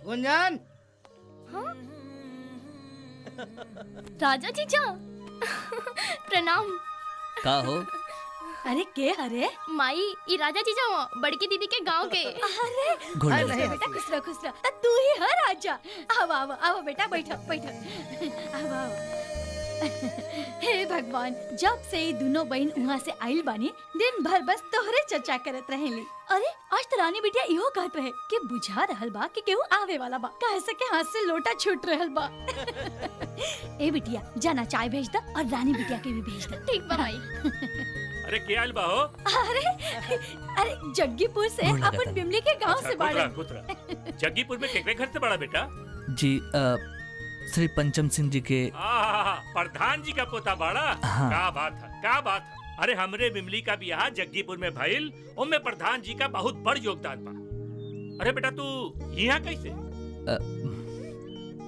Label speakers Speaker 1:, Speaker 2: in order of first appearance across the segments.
Speaker 1: गुंजन।
Speaker 2: हाँ? राजा जीजा प्रणाम।
Speaker 3: का हो?
Speaker 4: अरे के हरे
Speaker 2: माई ई राजा जीजा हो बड़की दीदी के गांव के।
Speaker 4: अरे बेटा खुश रह तू ही है राजा। आओ आओ आओ बेटा बैठो बैठो आओ आओ। हे भगवान, जब से ये दोनों बहन वहाँ से आइल बानी दिन भर बस तोहरे चर्चा करत रहेली। अरे आज तो रानी बिटिया इहो कहत रहे कि बुझा रहल बा कि केहू आवे वाला बा, कहे से के हाथ से लोटा छूट रहल बा। ए बिटिया जाना चाय भेज द और रानी बिटिया के भी भेज द।
Speaker 2: ठीक बा माई।
Speaker 5: अरे क्या आइल बा हो?
Speaker 4: अरे जग्गीपुर से अपन बिमली के गांव से बाड़े।
Speaker 5: जग्गीपुर में केकरे घर से बड़ा बेटा?
Speaker 3: जी श्री पंचम सिंह जी के
Speaker 5: प्रधान जी का पोता बाड़ा।
Speaker 3: हाँ।
Speaker 5: क्या बात है, क्या बात है। अरे हमरे बिमली का बियाह जग्गीपुर में भइल, उनमें प्रधान जी का बहुत बड़ योगदान बा। अरे बेटा तू यहाँ कैसे?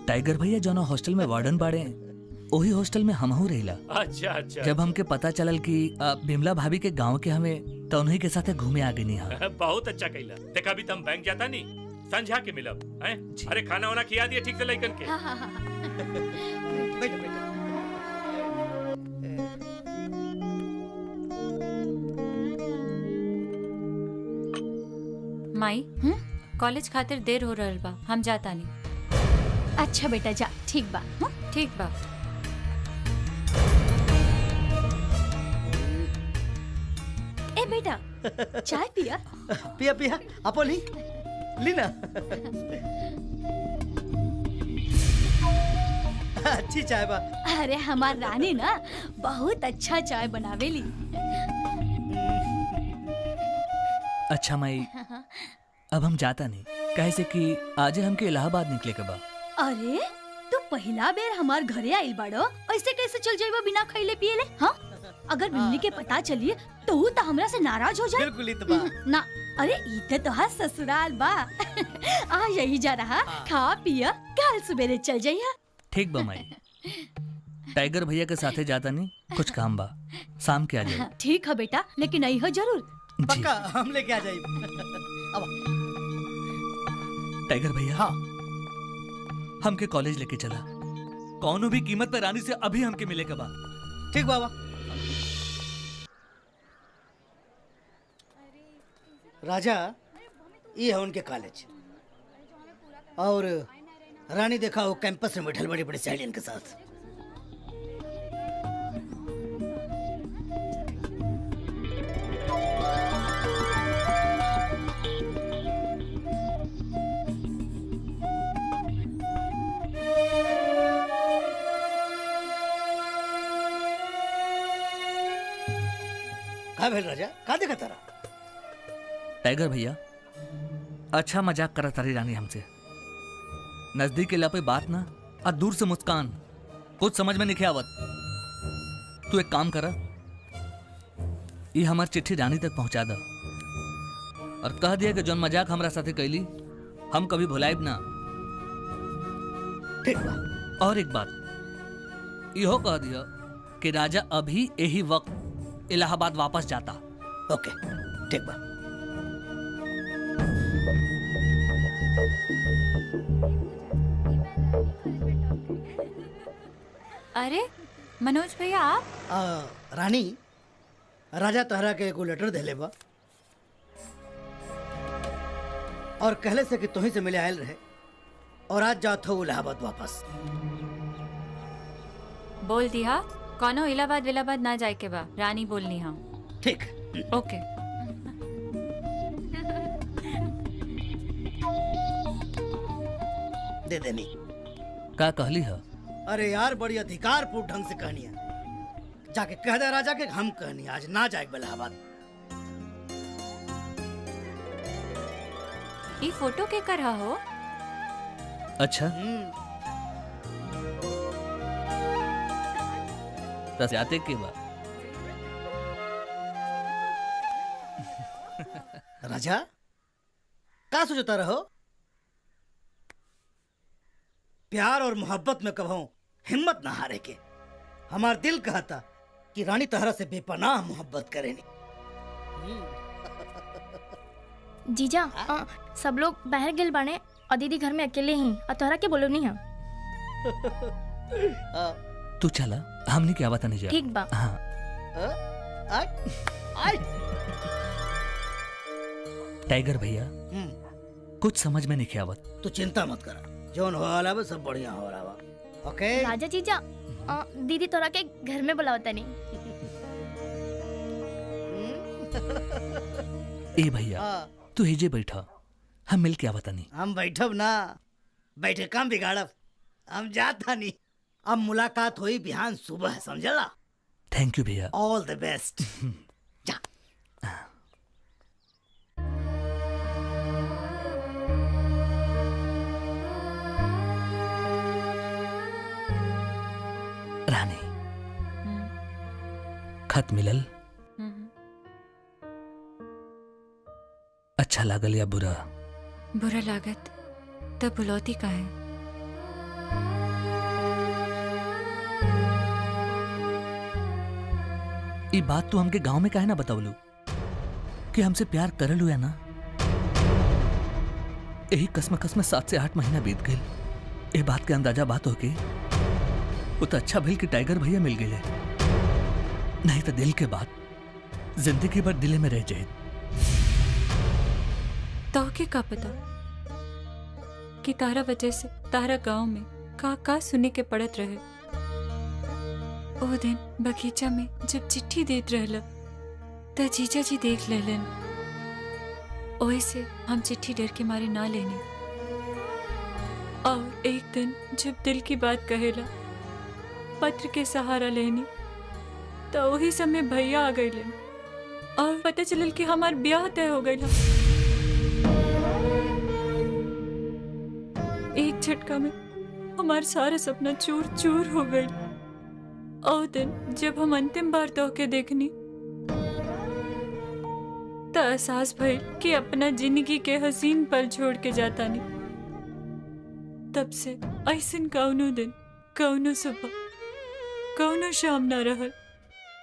Speaker 3: टाइगर भैया जो हॉस्टल में वार्डन बाड़े वही हॉस्टल में हमहू रहिला।
Speaker 5: अच्छा अच्छा।
Speaker 3: जब हमके पता चलल कि बिमला भाभी के गांव के हमें तो उन्हीं के साथ घूमे आ गई।
Speaker 5: बहुत अच्छा कहला। देखा अभी तुम बैंक जाता नहीं, संझा के मिलब हैं? अरे खाना वाना खिया दिया ठीक से लइकन के?
Speaker 4: हाँ हाँ हाँ।
Speaker 1: बैठो बैठो।
Speaker 6: माई कॉलेज खातिर देर हो रहल बा, हम जाता नहीं।
Speaker 4: अच्छा बेटा जा, ठीक बा।
Speaker 6: ठीक बा।
Speaker 4: ए बेटा चाय पिया।
Speaker 1: पिया पिया अपो ली ना। अच्छी चाय बा।
Speaker 4: अरे हमार रानी ना बहुत अच्छा चाय बनावेली।
Speaker 3: अच्छा माई, अब हम जाता नहीं, कहे से कि आज हमके इलाहाबाद निकले के बा।
Speaker 4: अरे तू पहला बेर हमार घरे आइल बाड़ो, ऐसे कैसे चल जाइबा बिना खइले पियले? हाँ अगर बिमली के पता चलिए तो वो तो हमरा से नाराज हो जाए।
Speaker 1: बिल्कुल इतबा
Speaker 4: ना। अरे इते तो हाँ ससुराल बा। आ यही जा रहा, खा पिया कल सवेरे चल जाइया।
Speaker 3: ठीक बा माई, टाइगर भैया के साथे जाता नहीं, कुछ काम बा, शाम के आ जाए।
Speaker 4: ठीक है बेटा, लेकिन आई हो जरूर।
Speaker 1: पक्का हम लेके आ जाइए। अब
Speaker 3: टाइगर भैया
Speaker 1: हाँ
Speaker 3: हमके कॉलेज लेके चला, कौनो भी कीमत पे रानी से अभी हमके मिले के बा।
Speaker 1: ठीक बाबा। राजा ये है उनके कॉलेज, और रानी देखा वो कैंपस में बैठल बड़ी बड़ी सहेलियन के साथ। का भेल राजा, का देखा तारा?
Speaker 3: टाइगर भैया अच्छा मजाक करा तारी रानी हमसे। नजदीक इला पे बात ना और दूर से मुस्कान, कुछ समझ में नहीं आवत। तू एक काम करा, ये हमार चिट्ठी रानी तक पहुंचा दा और कह दिया कि जौन मजाक हमरा साथे कैली हम कभी भुलाइब ना।
Speaker 1: ठीक बा।
Speaker 3: और एक बात इहो कह दिया कि राजा अभी यही वक्त इलाहाबाद वापस जाता।
Speaker 1: ओके ठीक बा।
Speaker 6: अरे मनोज भैया आप?
Speaker 1: रानी राजा तहरा के एगो लेटर देले बा और कहले से कि तुही से मिले आयल रहे और आज जात हो इलाहाबाद वापस।
Speaker 6: बोल दिया कौनो इलाहाबाद विलाबाद ना जाए के बा, रानी बोलनी हाँ।
Speaker 1: ठीक
Speaker 6: ओके।
Speaker 1: दे देनी।
Speaker 3: का कहली है?
Speaker 1: अरे यार बड़ी अधिकारपूर्ण ढंग से कहनी है, जाके कह दे राजा के हम कहनी आज ना जाए इलाहाबाद।
Speaker 6: ये फोटो के कर रहा हो?
Speaker 3: अच्छा तस जाते के बा।
Speaker 1: राजा का सोचता रहो? प्यार और मोहब्बत में कभू हिम्मत ना हारे के। हमार दिल कहता कि रानी तहरा से बेपनाह मोहब्बत करेनी।
Speaker 2: जीजा सब लोग बाहर गेल बाने, और दीदी घर में अकेले ही और तोहरा के बोलो नहीं है।
Speaker 3: तू चला, हमने क्या बता नहीं जा।
Speaker 2: ठीक बा।
Speaker 3: हाँ टाइगर भैया कुछ समझ में नहीं आवत।
Speaker 1: तू चिंता मत करा, जोन हो वाला बा सब बढ़िया हो रहा बा। ओके
Speaker 2: राजा जीजा दीदी तोरा के घर में बुलावता नहीं।
Speaker 3: ए भैया तू हेजे बैठा, हम मिल के आवता नहीं।
Speaker 1: हम बैठब ना, बैठे काम बिगाड़ब। हम जाता नहीं, अब मुलाकात हुई बिहान सुबह, समझला।
Speaker 3: थैंक यू भैया।
Speaker 1: ऑल द बेस्ट। जा।
Speaker 3: रानी खत मिलल? अच्छा लागल या बुरा?
Speaker 6: बुरा लागत तब बुलौती का है।
Speaker 3: ये बात तू हमके गांव में काहे ना बतावलू कि हमसे प्यार करल हुआ ना? यही कसम 7 से 8 महीना बीत गए। ये बात के अंदाजा बात होके वो तो अच्छा भइल कि टाइगर भैया मिल गए, नहीं तो दिल के बात जिंदगी भर दिले में रह जाए।
Speaker 6: तो के का पता कि तारा वजह से तारा गांव में का सुने के पड़त रहे। ओ दिन बगीचा में जब चिट्ठी देत रहला त जीजा जी देख लेलन। ओए से हम चिट्ठी डर के मारे ना लेने, और एक दिन जब दिल की बात कहेला पत्र के सहारा लेनी तो वही समय भैया आ गए और पता चलल कि हमार ब्याह तय हो गया। एक झटका में हमार सारा सपना चूर चूर हो गई। और दिन जब हम अंतिम बार तोहके देखनी तो एहसास भइल कि अपना जिंदगी के हसीन पल छोड़ के जाता नहीं। तब से ऐसन कौनो दिन, कौनो सुबह, कौनो शाम न रहल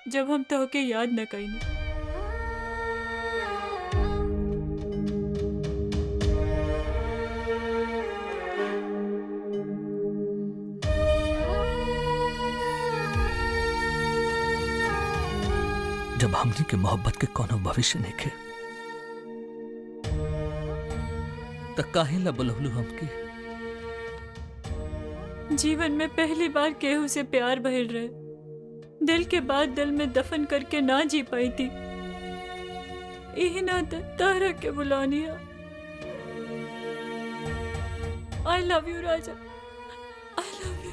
Speaker 6: जब हम तोहके याद न कईनी।
Speaker 3: जब हमने के मोहब्बत के कोनो भविष्य नहीं खे तो काहे ला बुलवलू हमके?
Speaker 6: जीवन में पहली बार केहू से प्यार भइल रहे, दिल के बाद दिल में दफन करके ना जी पाई थी। यही ना तारा के बुलानिया। आई लव यू राजा, I love you,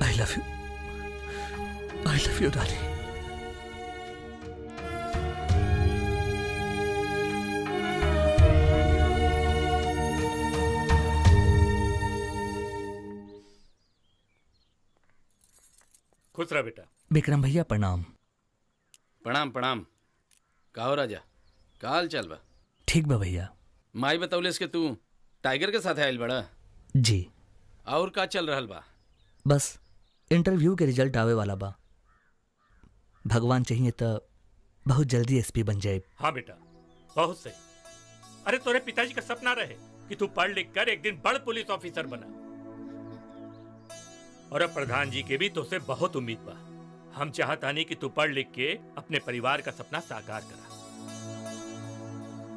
Speaker 3: I love you, I love you रानी।
Speaker 5: खुश रह बेटा।
Speaker 3: विक्रम भैया प्रणाम।
Speaker 7: प्रणाम प्रणाम। का हो राजा, का हाल चाल बा?
Speaker 3: ठीक बा भैया।
Speaker 7: माई बतौलेस के तू टाइगर के साथ आयल बड़ा?
Speaker 3: जी।
Speaker 7: और का चल रहल बा?
Speaker 3: बस इंटरव्यू के रिजल्ट आवे वाला बा, भगवान चाहिए तो बहुत जल्दी एसपी बन जाए।
Speaker 5: हाँ बेटा बहुत सही। अरे तोरे पिताजी का सपना रहे कि तू पढ़ लिख कर एक दिन बड़ पुलिस ऑफिसर बना, और अब प्रधान जी के भी तुझसे बहुत उम्मीद बा। हम चाहता नहीं कि तू पढ़ लिख के अपने परिवार का सपना साकार करा।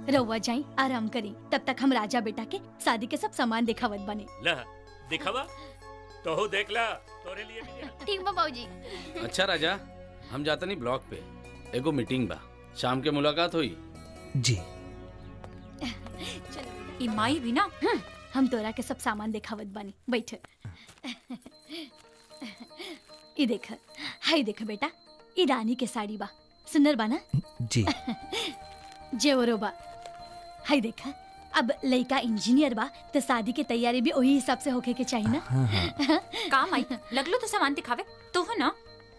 Speaker 4: रउआ जाई आराम करी, तब तक हम राजा बेटा के शादी के सब सामान दिखावत बने।
Speaker 5: लह दिखावा तो हो देख ला, तोरे लिए भी लिया।
Speaker 2: ठीक बा बाबूजी।
Speaker 7: अच्छा राजा, हम जाता नहीं ब्लॉक पे, एगो मीटिंग बा, शाम के मुलाकात हुई।
Speaker 3: जी।
Speaker 6: ई माई भी ना
Speaker 4: हम तोरा के सब सामान दिखावत बनी, बैठ। ई देख, हाय देख बेटा, ई रानी के साड़ी बा, सुंदर बा ना?
Speaker 3: जी।
Speaker 4: जेवरो बा, हाय देख। अब लड़का इंजीनियर बा तो शादी की तैयारी भी वही हिसाब से होके के चाहिए ना।
Speaker 3: हाँ हाँ।
Speaker 6: काम आई लगलो तो सामान दिखावे तो हो ना,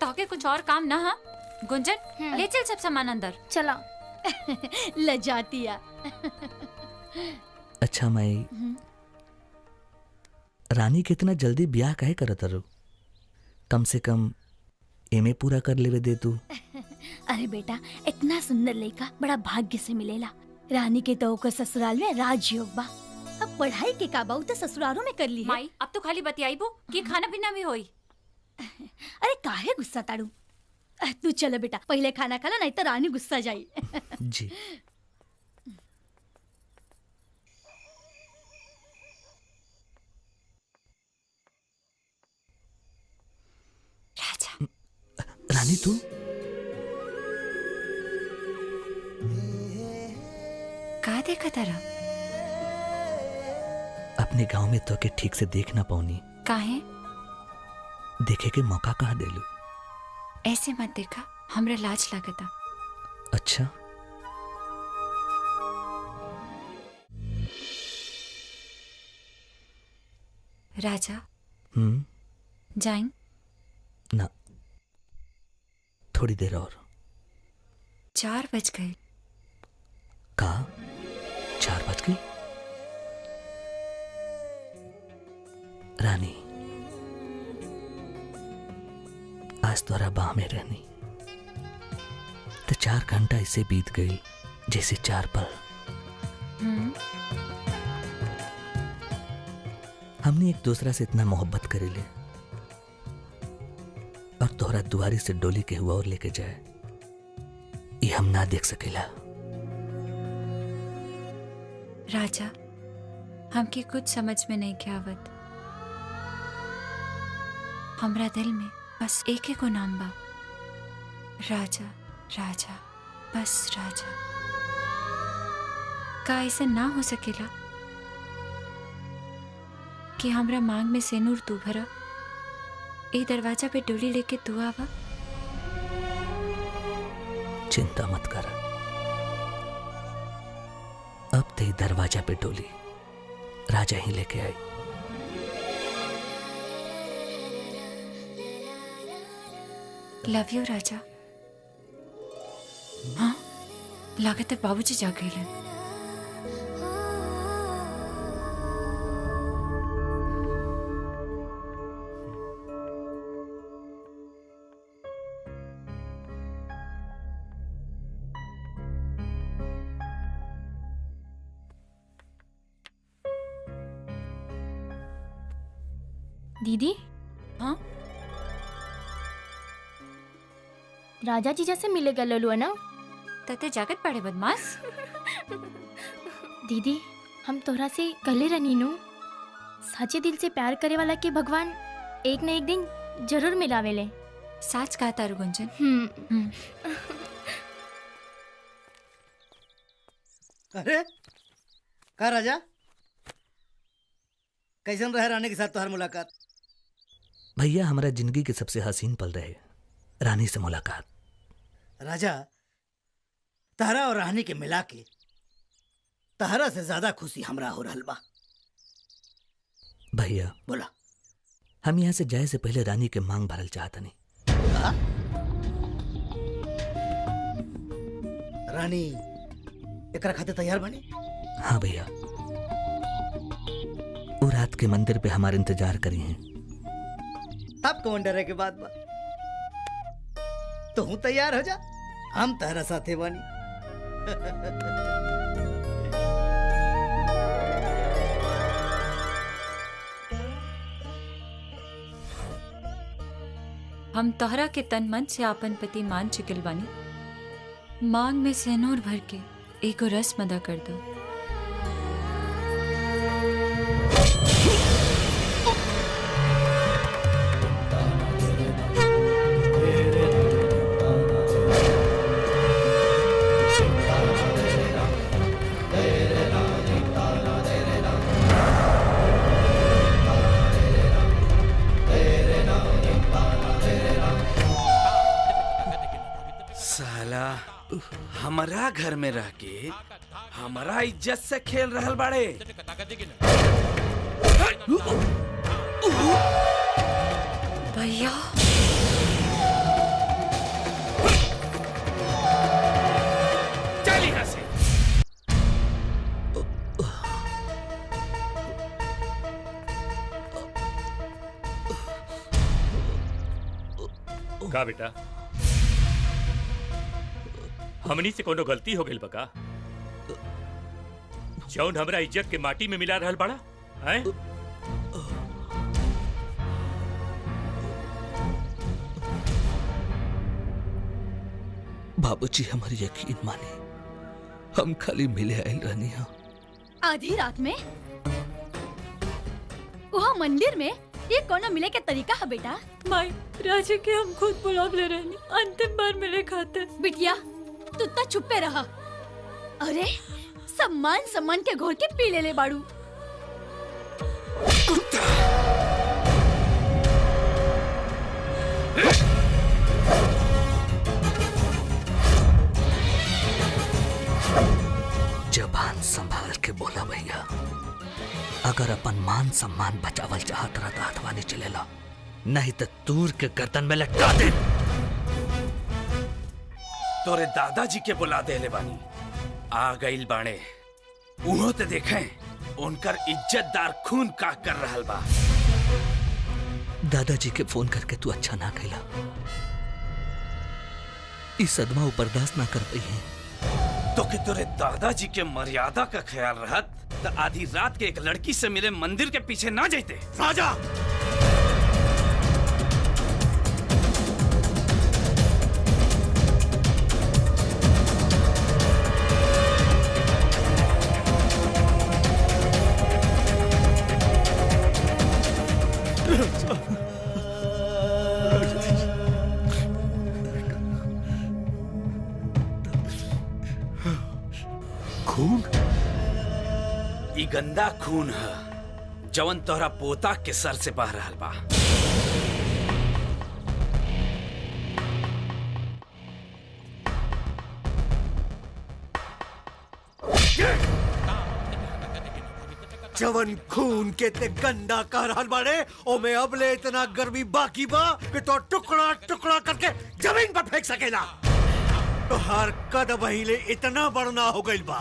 Speaker 6: ताके कुछ और काम ना। हाँ गुंजन ले चल सब सामान अंदर।
Speaker 2: चला।
Speaker 4: लजातिया।
Speaker 3: अच्छा माई, रानी कितना जल्दी ब्याह काहे करत रो? कम से कम एमे पूरा कर लेवे दे तू।
Speaker 4: अरे बेटा, इतना सुंदर लड़का बड़ा भाग्य से मिलेला। रानी के तो ओकर ससुराल में राजयोग बा। अब पढ़ाई के का बा उ तो ससुरालों में कर ली है।
Speaker 6: माई अब तो खाली बतियाईबो कि खाना पीना भी होई।
Speaker 4: अरे काहे गुस्सा ताड़ू? तू चलो बेटा पहले खाना खा लो, नहीं तो रानी गुस्सा जाई।
Speaker 3: जी।
Speaker 6: राजा
Speaker 3: रानी तू
Speaker 6: का देखा तारा?
Speaker 3: अपने गांव में तो के ठीक से देख ना पाऊनी,
Speaker 6: काहे?
Speaker 3: देखे के मौका कहाँ देलू?
Speaker 6: ऐसे मत देखा, हमरा लाज लागता।
Speaker 3: अच्छा
Speaker 6: राजा जाएं?
Speaker 3: ना, थोड़ी देर और।
Speaker 6: 4 बज गए।
Speaker 3: का 4 बज गई? रानी आज तोरा बाह में रहनी तो 4 घंटा इससे बीत गई जैसे 4 पल। हमने एक दूसरा से इतना मोहब्बत करे ले और तोहरा दुआरी से डोली के हुआ और लेके जाए, ये हम ना देख सकेला।
Speaker 6: राजा हमके कुछ समझ में नहीं के आवत। हमरा दिल में बस एक ही को नाम बा, राजा राजा, बस राजा। का ऐसा ना हो सकेला कि हमरा मांग में सेनूर तू भरा, ए दरवाजा पे डोली लेके तू आवा?
Speaker 3: चिंता मत कर, अब ते दरवाजा पे डोली राजा ही लेके आई।
Speaker 6: लव यू राजा। हाँ लागत है बाबूजी जाग गए।
Speaker 2: दीदी
Speaker 6: हाँ
Speaker 2: राजा जी जैसे मिले गए ललुआ ना।
Speaker 6: तते जागत पड़े बदमाश।
Speaker 2: दीदी हम तोहरा से कहले रहनी नु, सच्चे दिल से प्यार करे वाला के भगवान एक न एक दिन जरूर मिलावेले।
Speaker 6: साच कहा तारू गुंजन।
Speaker 1: अरे का राजा, कैसन रहे रानी के साथ तुम्हारी मुलाकात?
Speaker 3: भैया हमारा जिंदगी के सबसे हसीन पल रहे रानी से मुलाकात।
Speaker 1: राजा तहरा और रानी के मिला के तहरा से ज्यादा खुशी हमरा हो रहल बा।
Speaker 3: भैया
Speaker 1: बोला।
Speaker 3: हम यहाँ से जाए से पहले रानी के मांग भरल चाहतनी।
Speaker 1: रानी एकरा खाते तैयार बनी?
Speaker 3: हाँ भैया, वो रात के मंदिर पे हमारे इंतजार करी हैं।
Speaker 1: तब कौन डरे के बाद बा? तो हूँ तैयार हो जा, हम तहरा साथे बानी।
Speaker 6: हम तोहरा के तन मन से आपन पति मान चुकल बानी। मांग में सेनूर भर के एगो रस्म अदा कर दो।
Speaker 7: साला हमारा घर में रह के हमारा इज्जत से खेल रहल बाड़े।
Speaker 6: भैया
Speaker 5: चल यहाँ से। का बेटा हमनी से कोनो गलती हो गई बका? जौन हमरा इज्जत के माटी में मिला रहल बड़ा हैं?
Speaker 3: बाबूजी हमारी यकीन माने, हम खाली मिले आयल रहनी हा।
Speaker 4: आधी रात में वहाँ मंदिर में ये कोनो मिले के तरीका है बेटा?
Speaker 6: माई राजा के हम खुद बुला ले रहनी, अंतिम बार मिले खाते।
Speaker 4: बिटिया तू तो चुप्पे रहा। अरे सम्मान सम्मान के घोर के पी ले बाड़ू।
Speaker 3: जबान संभाल के बोला भैया, अगर अपन मान सम्मान बचावल चाहत रहा तो हाथवा नहीं चलेला, नहीं तो तूर के गर्दन में लटका दे।
Speaker 7: तोरे दादाजी के बुला दे ले बानी, आ गइल बाणे। उहो ते देखें उनकर इज्जतदार खून का कर रहल बा।
Speaker 3: दादाजी के फोन करके तू अच्छा ना कहला, इस सदमा ऊपर बर्दाश्त ना कर पाई है।
Speaker 7: तो कि तोरे दादाजी के मर्यादा का ख्याल रहत तो आधी रात के एक लड़की से मिले मंदिर के पीछे ना जाते। राजा खून, ई गंदा खून है जवन तोहरा पोता के सर से बह रहल बा।
Speaker 8: जवन खून के ते गंदा कह रहल बाड़े, ओमे अबले इतना गर्मी बाकी बा कि तो टुकड़ा टुकड़ा करके जमीन पर फेंक सकेला। तोहार कद बहिले इतना बड़ना हो गइल बा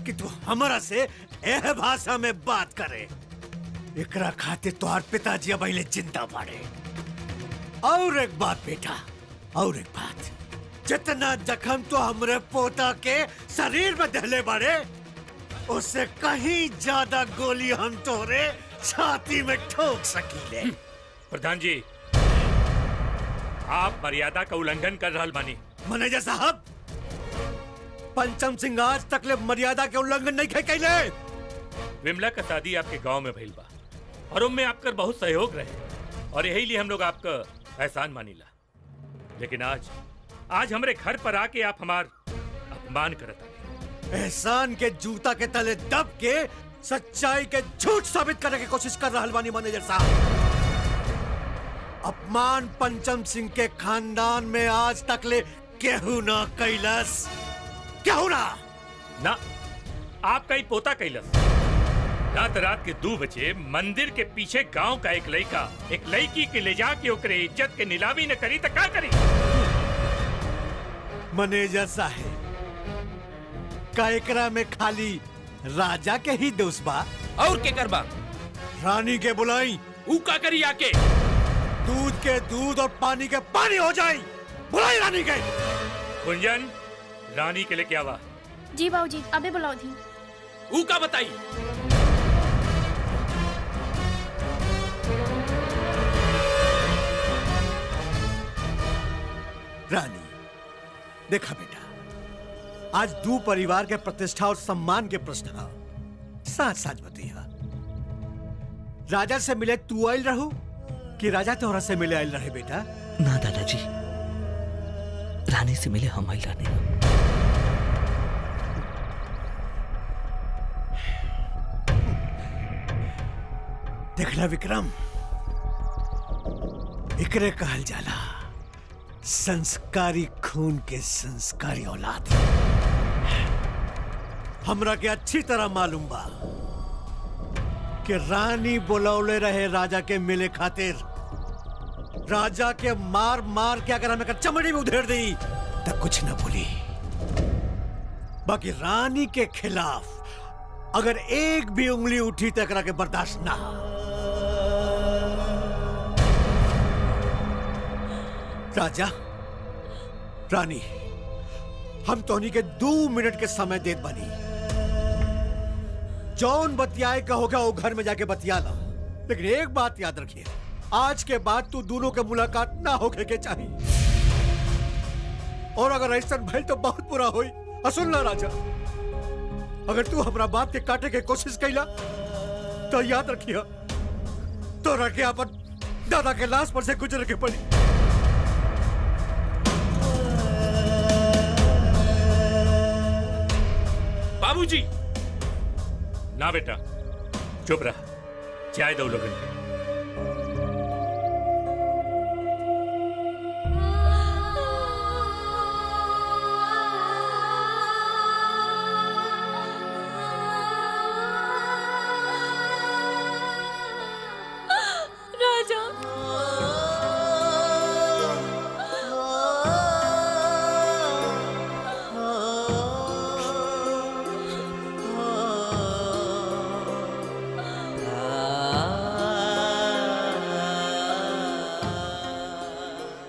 Speaker 8: कि तू हमरा से एह भाषा में बात करे। एकरा खातिर तोहार पिताजी बहिले जिंदा बाड़े। और एक बात बेटा, और एक बात, जितना जख्म तो हमरे पोता के शरीर में दहले बाड़े, उससे कहीं ज्यादा गोली हम तोरे छाती में ठोक सकीले।
Speaker 5: प्रधान जी, आप मर्यादा का उल्लंघन कर रहल बानी।
Speaker 8: मैनेजर साहब, पंचम सिंह आज तक ले मर्यादा के उल्लंघन नहीं कैले।
Speaker 5: विमला का शादी आपके गांव में भइल बा और उनमें आपका बहुत सहयोग रहे और यही लिए हम लोग आपका एहसान मानीला। लेकिन आज हमरे घर पर आके आप हमार अपमान करत आए।
Speaker 8: एहसान के जूता के तले दब के सच्चाई के झूठ साबित करने की कोशिश कर रहल बानी मैनेजर साहब। अपमान पंचम सिंह के खानदान में आज तक ले केहू ना कैलस, केहू ना।
Speaker 5: आपका ही पोता कैलस। रात रात के 2 बजे मंदिर के पीछे गांव का एक लड़की के ले जाके ओकरे इज्जत के नीलामी न करी तो क्या करी?
Speaker 8: मैनेजर साहब, का एकरा में खाली राजा के ही दोस्त बा?
Speaker 7: और के करबा?
Speaker 8: रानी के बुलाई,
Speaker 7: ऊ का करी आके?
Speaker 8: दूध के दूध और पानी के पानी हो जाए। बुलाई रानी के।
Speaker 5: गुंजन, रानी के लिए क्या हुआ?
Speaker 2: जी बाबूजी, अबे बुलाओ थी।
Speaker 7: ऊ का बताई?
Speaker 8: रानी, देखा बेटा, आज 2 परिवार के प्रतिष्ठा और सम्मान के प्रश्न है। साथ साथ बतिया, राजा से मिले तू आयल रहू कि राजा तोहरा से मिले आयल रहे? बेटा
Speaker 3: ना दादाजी, रानी से मिले हम आयल रानी।
Speaker 8: देखला विक्रम, एकरे कहल जाला संस्कारी खून के संस्कारी औलाद। हमरा के अच्छी तरह मालूम बा कि रानी बुलौले रहे राजा के मिले खातिर। राजा के मार मार के अगर हमें चमड़ी में उधेड़ दी तो कुछ न बोली, बाकी रानी के खिलाफ अगर एक भी उंगली उठी तो एकरा के बर्दाश्त ना। राजा, रानी, हम तोहनी के 2 मिनट के समय देत बनी। जौन बतियाए का होगा वो घर में जाके बतिया ला, लेकिन एक बात याद रखिए, आज के बाद तू दोनों के मुलाकात ना होके के चाहिए, और अगर ऐसा भइल तो बहुत बुरा होई। सुन ला राजा, अगर तू हमरा बात के काटे के कोशिश कैला तो याद रखिए तो रखे अपन दादा के लाश पर से गुजर के पड़ी।
Speaker 5: बाबूजी, ना बेटा, चुप रहा, चाय दो लोगों को।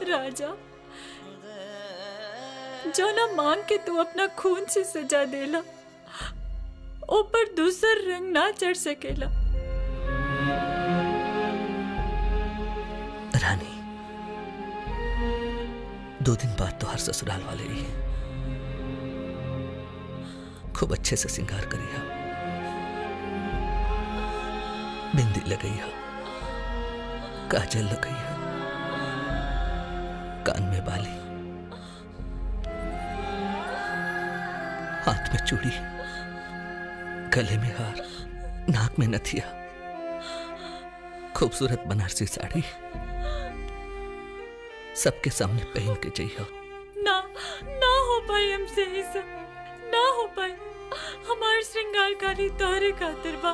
Speaker 6: राजा, जो ना मांग के तू अपना खून से सजा देला, ऊपर दूसर रंग ना चढ़ सकेला।
Speaker 3: रानी, 2 दिन बाद तो हर ससुराल वाले ही खूब अच्छे से श्रृंगार करिया, बिंदी लगैया, काजल लगैया, कान में बाली, हाथ में चूड़ी, गले में हार, नाक में नथिया, खूबसूरत बनारसी साड़ी सबके सामने पहन के जाइए।
Speaker 6: ना ना हो पाए हमसे ये सब, ना हो पाए। हमार श्रृंगारकारी तोहरे खातिर बा।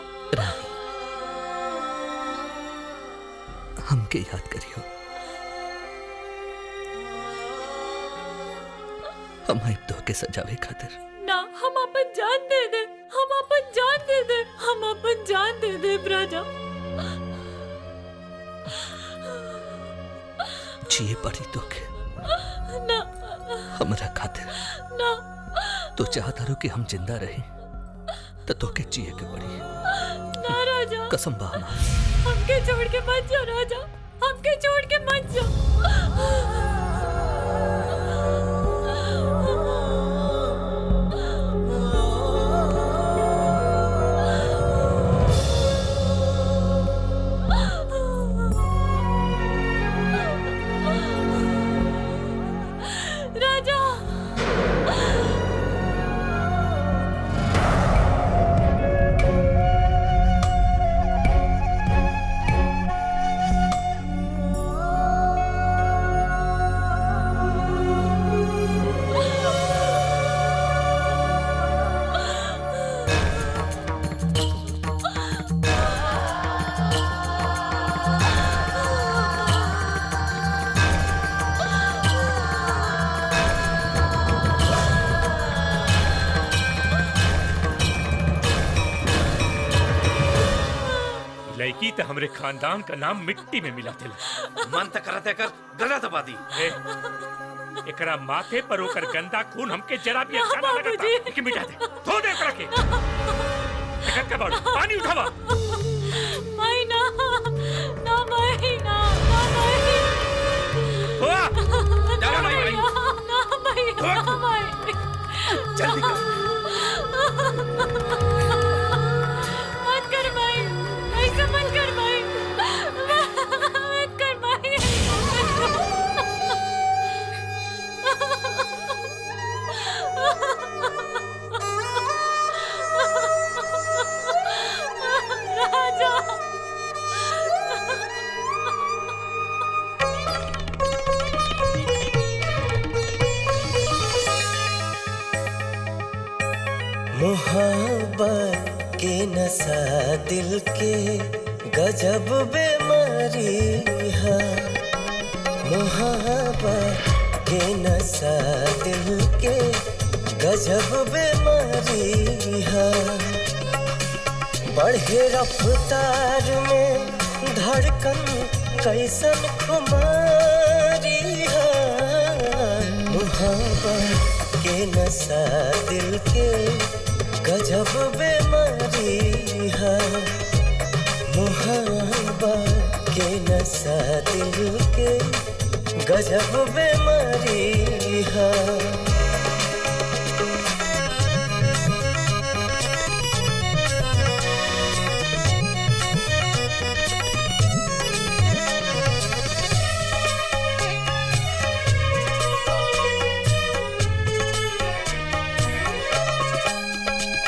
Speaker 3: हमके याद करियो, हम तो के सजावे खातिर
Speaker 6: ना, हम अपन जान दे दे, हम अपन जान दे दे, हम अपन जान दे दे राजा।
Speaker 3: जिए पड़ी तो के
Speaker 6: ना,
Speaker 3: हमरा खातिर
Speaker 6: ना,
Speaker 3: तो चाहता रो कि हम जिंदा रहे तो के जिए के पड़ी।
Speaker 6: ना राजा,
Speaker 3: कसम बा
Speaker 6: हमके छोड़ के मत जाओ राजा, हमके छोड़ के मत जाओ।
Speaker 5: लड़की तो हमरे खानदान का नाम मिट्टी में मिला थे।
Speaker 7: मन तक करते कर गला दबा दी।
Speaker 5: एकरा माथे पर होकर गंदा खून हमके जरा भी अच्छा ना लगता। कि मिटा दे, धो दे कर के। एकत का बाड़ू, पानी उठावा।
Speaker 6: माई ना, ना माई ना, ना माई।
Speaker 5: हुआ?
Speaker 7: जा माई,
Speaker 6: ना माई, ना माई।
Speaker 7: जल्दी कर।
Speaker 6: मत कर माई, ऐसा मत कर माई, मत कर माई। राजा,
Speaker 9: मोहब्बत के नशा दिल के गजब बीमारी है। मोहब्बत के नशा दिल के गजब बीमारी है। बढ़े रफ्तार में धड़कन कैसन खुमारी है। मोहब्बत के नशा दिल के गजब बेमारी है मोहब्बत के नशा दिल के गजब बेमारी है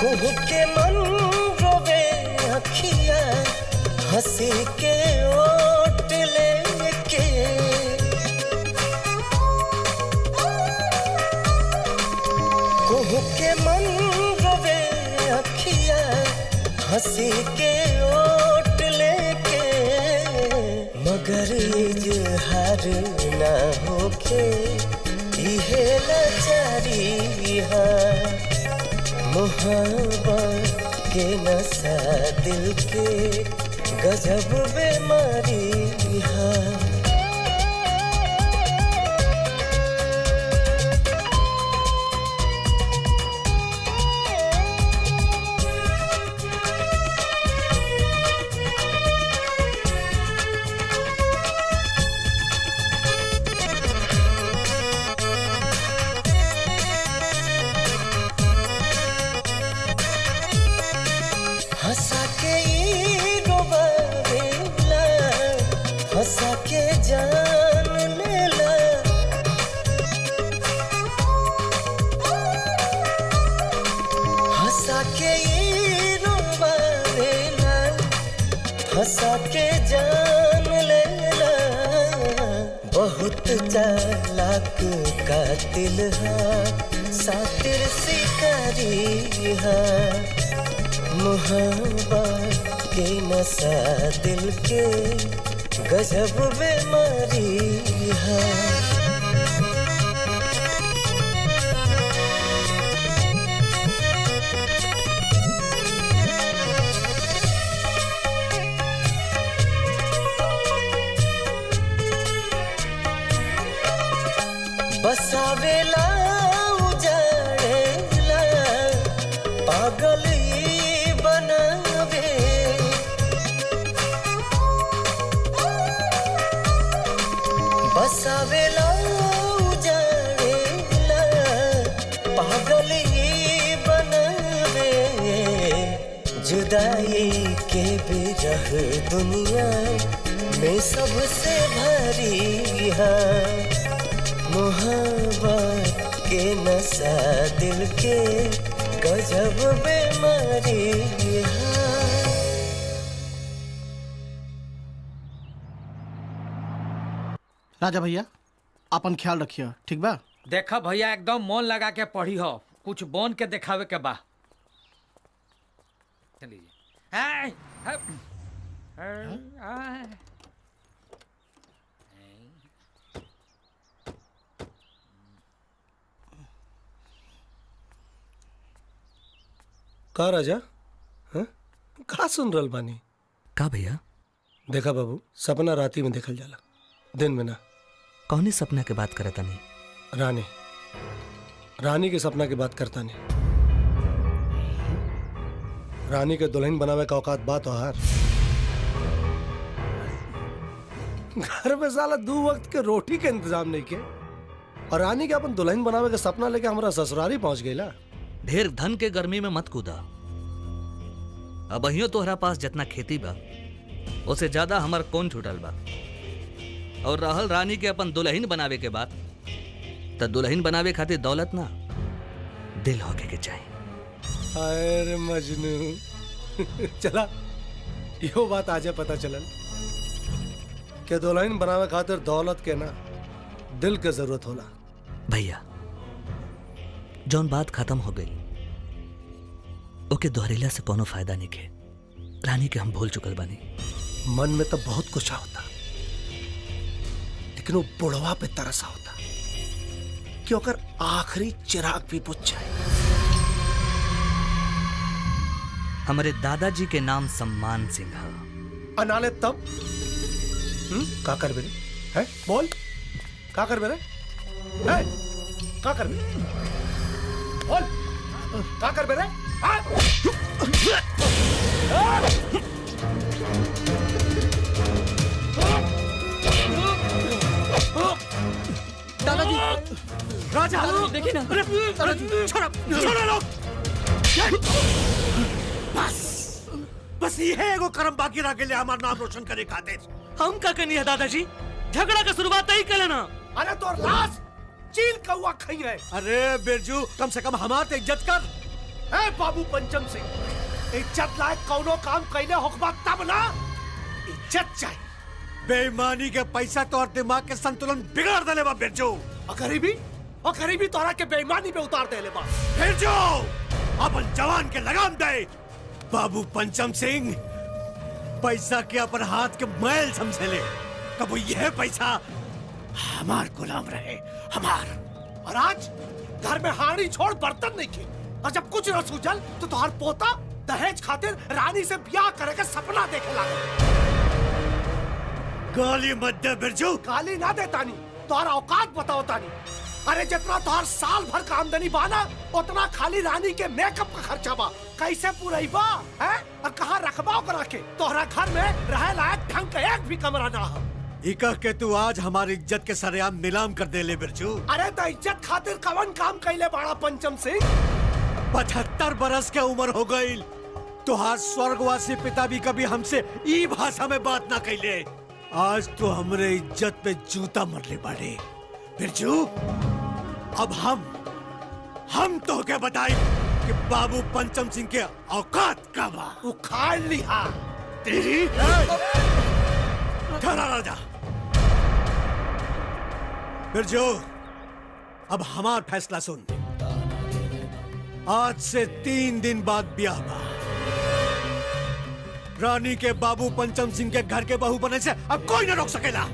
Speaker 9: कुहू के मन रोवे अखिया हंसी के ओट लेके कुहू के मन रोवे अखिया हंसी के ओट लेके मगर इजहार ना होके इहे लाचारी है मोहब्बत के नशा दिल के गजब बेमारी है हंसा के ई रोबावेला हंसा के जान लेला हंसा के ई रोबावेला हंसा के जान लेला बहुत चालाक कातिल है सातिर शिकारी है मोहब्बत के नशा दिल के गजब बेमारी है बसावेला उजाड़ेला पागल बनावे बसावेला उजाड़ेला पागल बनावे जुदाई के बिरह दुनिया में सबसे भारी है मोहब्बत के नशा दिल के गजब बेमारी है
Speaker 10: राजा भैया अपन ख्याल रखिए ठीक बा
Speaker 11: देखा भैया एकदम मन लगा के पढ़ी हो कुछ बन के दिखावे के बा चलिए
Speaker 8: का राजा हाँ? का सुन रहल बानी
Speaker 3: का भैया
Speaker 8: देखा बाबू सपना राती में देखल जाला दिन में ना
Speaker 3: कौनी सपना के बात करता नहीं
Speaker 8: रानी रानी के सपना की बात करता नहीं रानी के दुल्हन बनावे का औकात बात हार घर में साला 2 वक्त के रोटी के इंतजाम नहीं के और रानी के अपन दुल्हन बनावे का सपना लेके हमारा ससुरारी पहुंच गईला
Speaker 3: ढेर धन के गर्मी में मत कूदा अब अहियो तोहरा पास जितना खेती बा उसे ज्यादा हमार कौन छूटल बा और रहल रानी के अपन दुल्हन बनावे के बात तो दुल्हन बनावे खातिर दौलत ना दिल होके के चाहिए
Speaker 8: अरे मजनू चला यो बात आजे पता चलल कि दुल्हन बनावे खातिर दौलत के ना दिल के जरूरत होला
Speaker 3: भैया जौन बात खत्म हो गई ओके दोहरेला से कोनो फायदा नहीं के रानी के हम भूल चुकल बानी
Speaker 8: मन में तो बहुत कुछ होता लेकिन वो बुढ़वा पे तरसा होता कि ओकर आखिरी चिराग भी बुझ जाए
Speaker 3: हमारे दादाजी के नाम सम्मान सिंह है
Speaker 8: अनाले तब का कर बेरे है बोल का कर बेरे है का कर बेरे बोल का कर बेरे दादाजी राजा
Speaker 11: देखिए ना।
Speaker 8: छोड़ो छोड़ो लोग। बस ये एगो कर्म बाकी रह गए हमारा नाम रोशन करे खातिर।
Speaker 3: हम का करनी है दादाजी? झगड़ा का शुरुआत ही करे ना।
Speaker 8: अरे तो लाश चील कौवा खाई है। अरे बिरजू कम से कम हमारे इज्जत कर। ए बाबू पंचम सिंह, इज्जत लायक कौनो काम कैले होकबा तब ना इज्जत चाहिए। बेईमानी के पैसा तो और दिमाग के संतुलन बिगाड़ देले बा बिरजू। और गरीबी तोरा के बेईमानी पे उतार देले बा। बिरजू अपन जवान के लगाम दे। बाबू पंचम सिंह पैसा के अपन हाथ के मैल समझे ले। कब यह पैसा हमार गुलाम रहे, हमार। और आज घर में हाड़ी छोड़ बर्तन नहीं की। और जब कुछ न सूझल तो तुम्हार पोता दहेज खातिर रानी से ब्याह करे के सपना देखे लगा। गाली मत दे बिरजू। गाली ना दे तानी, तुम्हारा औकात बताओ तानी। अरे जितना तुम्हार साल भर का आमदनी बाना उतना खाली रानी के मेकअप का खर्चा बा। कैसे पूरा बा है? और कहाँ रखबा करा के तोहरा घर में रहे लायक ढंग का एक भी कमरा ना हो। इका के तू आज हमारी इज्जत के सरेआम नीलाम कर दे ले बिरजू। अरे तो इज्जत खातिर कवन काम कैले बाड़ा पंचम सिंह? 75 बरस के उम्र हो गई। तुहार स्वर्गवासी पिता भी कभी हमसे ई भाषा में बात ना कैले। आज तो हमरे इज्जत पे जूता मरले बाड़े बिरजू। अब हम तो क्या बताई कि बाबू पंचम सिंह के औकात का बा। उखाड़ लिया तेरी। ठहरा राजा। बिरजू अब हमार फैसला सुन। आज से 3 दिन बाद ब्याह बा। रानी के बाबू पंचम सिंह के घर के बहू बने से अब कोई न रोक सकेला।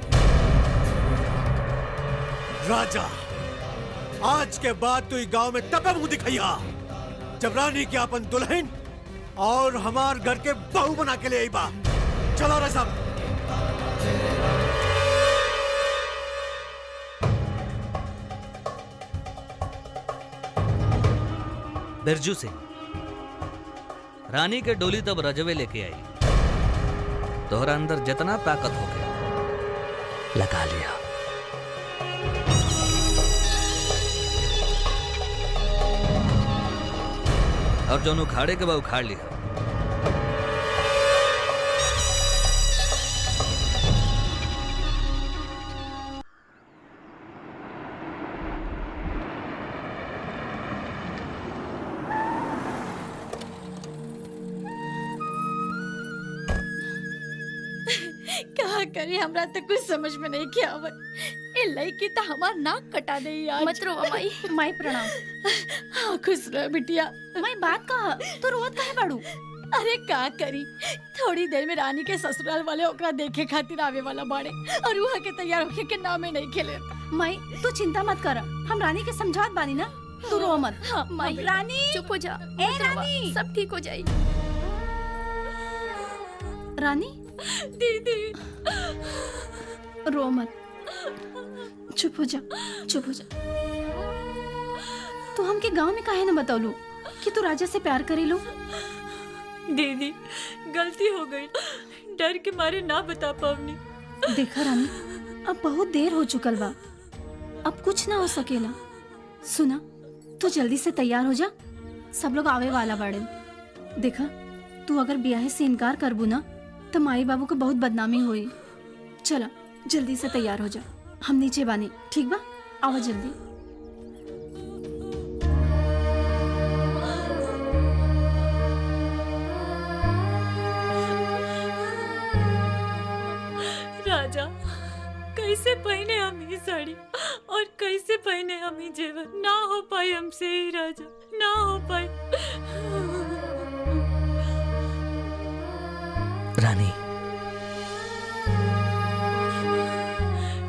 Speaker 8: राजा आज के बाद तू गांव में तब मुंह दिखाइया जब रानी के अपन दुल्हन और हमार घर के बहू बना के ले आई बा। चलो रे सब।
Speaker 3: बिरजू से रानी के डोली तब रजवे लेके आई। तोहरा अंदर जितना ताकत हो गया लगा लिया। और जो उखाड़े के बाद उखाड़ लिया।
Speaker 4: क्या करे हमरा तो कुछ समझ में नहीं किया आवत। ए लड़की तो हमार नाक कटा दे यार।
Speaker 2: मत रो माई।
Speaker 4: माई प्रणाम। हाँ खुश रह बिटिया।
Speaker 2: माई बात कहा तो रोवत काहे बाड़ू?
Speaker 4: अरे का करी, थोड़ी देर में रानी के ससुराल वाले ओकरा देखे खातिर आवे वाला बाड़े और वहाँ के तैयार होके के नामे नहीं खेले।
Speaker 12: माई तू चिंता मत कर, हम रानी के समझात बानी ना, तू रो मत।
Speaker 4: हाँ, माई
Speaker 12: रानी
Speaker 2: चुप हो जा।
Speaker 12: ए रानी,
Speaker 2: सब ठीक हो जाए।
Speaker 12: रानी
Speaker 4: दीदी
Speaker 12: रो मत, चुप हो जा, चुप हो जा। तू हमके गांव में काहे न बतौलू कि तू राजा से प्यार करेलू?
Speaker 6: दीदी गलती हो गई, डर के मारे ना बता पावनी।
Speaker 12: देखा रानी, अब बहुत देर हो चुकल बा, अब कुछ ना हो सकेला। सुना, तू जल्दी से तैयार हो जा, सब लोग आवे वाला बाड़े। देखा, तू अगर ब्याह से इनकार करबू ना तो माई बाबू को बहुत बदनामी होई। चला जल्दी से तैयार हो जा, हम नीचे बानी, ठीक बा? आओ जल्दी।
Speaker 6: राजा कैसे पहने हम ये साड़ी और कैसे पहने हम ये जेवर? ना हो पाए हमसे ही राजा, ना हो पाए।
Speaker 3: रानी,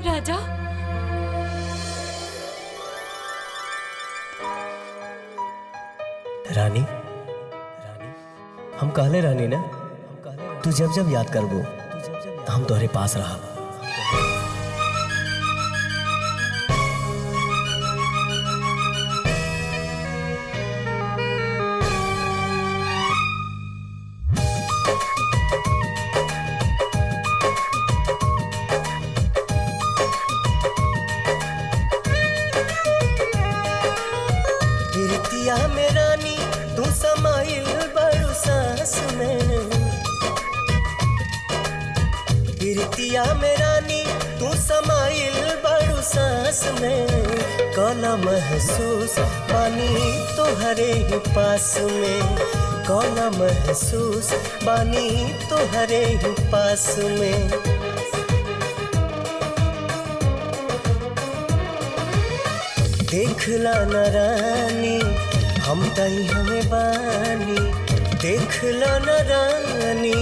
Speaker 6: राजा
Speaker 9: रानी, हम कहले रानी ना, तू जब जब याद करबो हम तोहरे पास रहा। रतिया में रानी तू समाइल बड़ू सांस में, कौला महसूस बानी तोहरे ही पास में, कौला महसूस बानी तोहरे ही पास में। देखला न रानी हम तई हमें बानी, देखला न रानी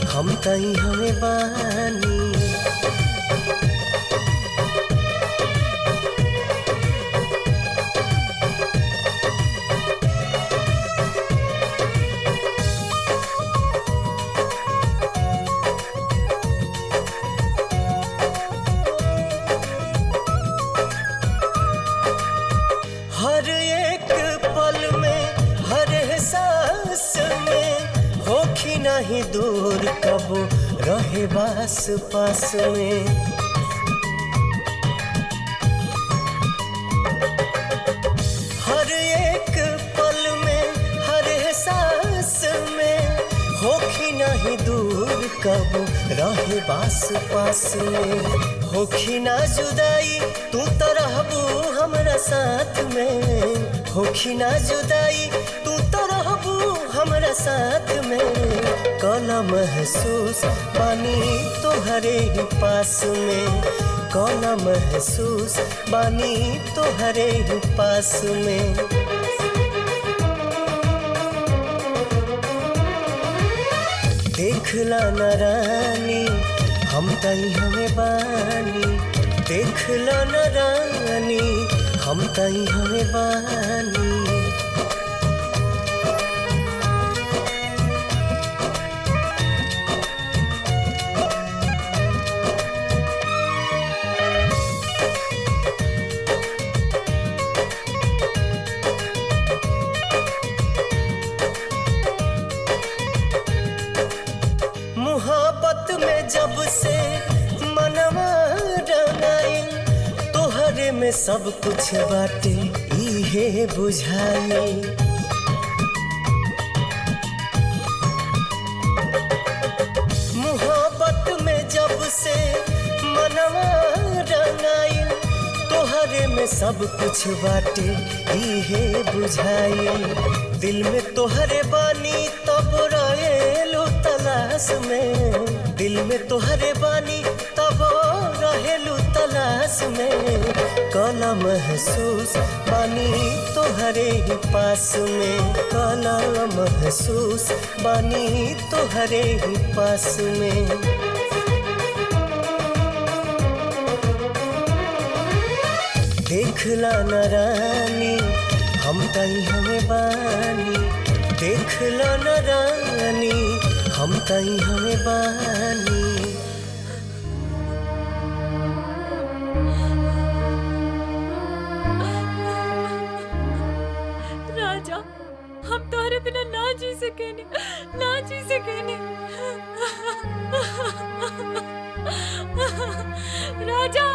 Speaker 9: हम तई हमें बानी। हर एक पल में हर एहसास में होखी नहीं दूर कब रहे बास पास में। हर एक पल में हर एहसास में होखी नहीं दूर कब रहे बास पास में। होखी ना जुदाई तू तो रहबू हमरा साथ में, होखी ना जुदाई तू तो रहबू हमरा साथ में। कौला महसूस बानी तोहरे ही पास में, कौला महसूस बानी तोहरे ही पास में। देखला न रानी हम तई हमें बानी, देखला न रानी हम तई हमें बानी। मोहब्बत में जब से मनवा रंगाइल, तोहरे में सब कुछ बाटे इहे बुझाई। मोहब्बत में जब से मनवा रंगाइल, तोहरे में सब कुछ बाटे इहे बुझाई। दिल में तोहरे बानी तब रहेलू तलाश में, दिल में तोहरे बानी तब रहेलू तलाश में। कौला महसूस बानी तोहरे ही पास में, कौला महसूस बानी तोहरे ही पास में। देखला न रानी हम तई हमें बानी, देखला न रानी हम तई हमें बानी।
Speaker 6: राजा हम तोहरे बिना ना जी सकेनी, ना जी सकेनी। राजा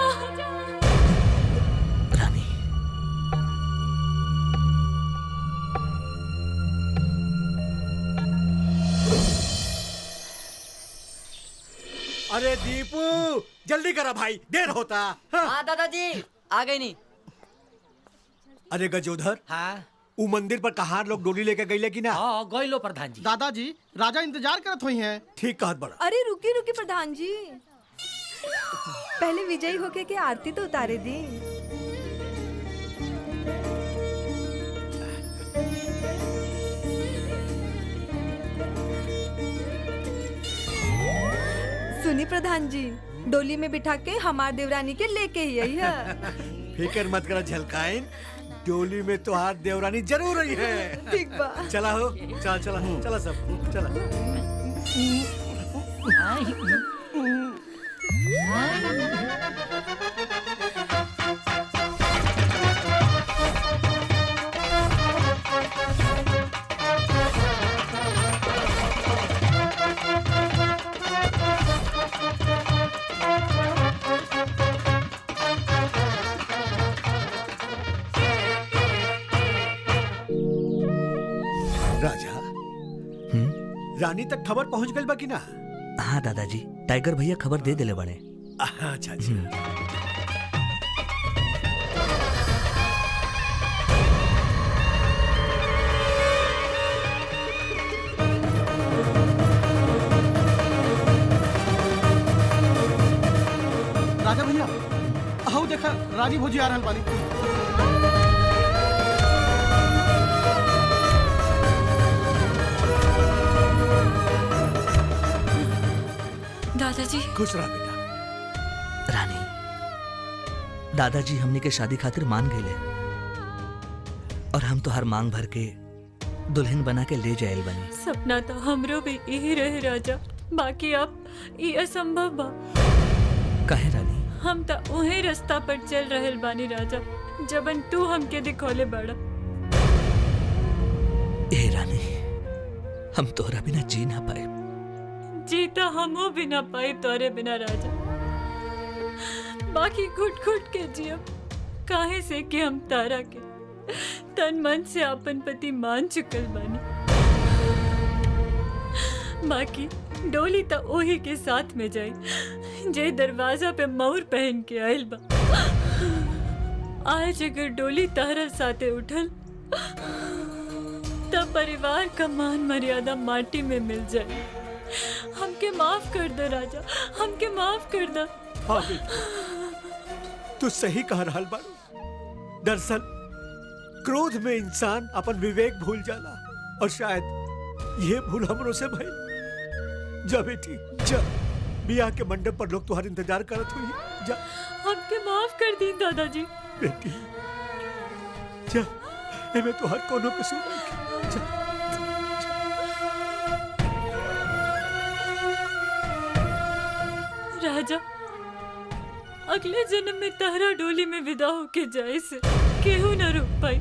Speaker 8: अरे दीपू जल्दी करा भाई, देर होता।
Speaker 13: हाँ दादाजी आ गई नहीं।
Speaker 8: अरे गजोधर, हाँ उ मंदिर पर कहार लोग डोली लेके गईले कि ना?
Speaker 11: हाँ गईलो प्रधान जी।
Speaker 10: दादाजी राजा इंतजार करत हुई हैं।
Speaker 8: ठीक कहत बड़ा।
Speaker 14: अरे रुकी रुकी प्रधान जी, पहले विजयी होके के आरती तो उतारे दी। सुनी प्रधान जी, डोली में बिठा के हमार देवरानी के लेके ही आई है।
Speaker 8: फिकर मत करा झलकाइन, डोली में तो हाथ देवरानी जरूर रही है।
Speaker 14: ठीक बा।
Speaker 8: चला हो, चला चला चला सब चला। राजा, रानी तक खबर पहुंच गई बा कि ना?
Speaker 3: हाँ दादाजी, टाइगर भैया खबर दे दिले बड़े।
Speaker 8: अच्छा अच्छा।
Speaker 10: राजा भैया, आओ देखा रानी भौजी आ रहल बानी।
Speaker 6: दादाजी
Speaker 8: खुश रह बेटा।
Speaker 3: रानी, दादाजी हमने के शादी खातिर मान गए और हम तो हर मांग भर के दुल्हन बना के ले जायल बनी।
Speaker 6: सपना तो हमरो भी यही रहे राजा, बाकी अब ये असंभव बा।
Speaker 3: काहे रानी?
Speaker 6: हम तो उहे रास्ता पर चल रहल बानी राजा, जबन तू हमके दिखोले बड़ा।
Speaker 3: ए रानी, हम तोरा बिना जी ना पाए।
Speaker 6: जीता हमो बिना पाई तोरे बिना राजा, बाकी घुट घुट के जियब। काहे से कि हम तारा के तन मन से अपन पति मान चुकल बानी। बाकी डोली तो ओही के साथ में जाई जे दरवाजा पे मोर पहन के आयल बा। आज अगर डोली तारा साथे उठल तब परिवार का मान मर्यादा माटी में मिल जाए। हमके माफ कर दो राजा, हमके माफ कर दो।
Speaker 8: हाँ बेटा, तू सही कह रहल बारू। दरअसल क्रोध में इंसान अपन विवेक भूल जाला और शायद ये भूल हमरो से भइल। जा बेटी जा, बियाह के मंडप पर लोग तुम्हारा इंतजार करत हुई। जा,
Speaker 6: हमके माफ कर दी दादाजी।
Speaker 8: बेटी जा, एमे तो हर कोनो कसूर नहीं। जा।
Speaker 6: राजा, अगले जन्म में तारा डोली में विदा होके जाए से केहू न रुक पाई।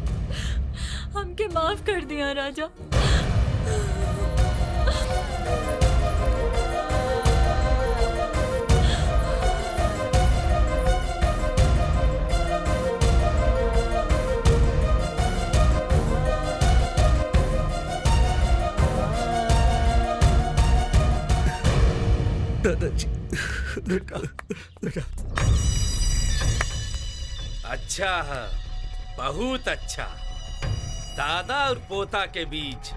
Speaker 6: हमके माफ कर दिया राजा।
Speaker 3: दादाजी,
Speaker 8: बेटा बेटा।
Speaker 7: अच्छा है, बहुत अच्छा। दादा और पोता के बीच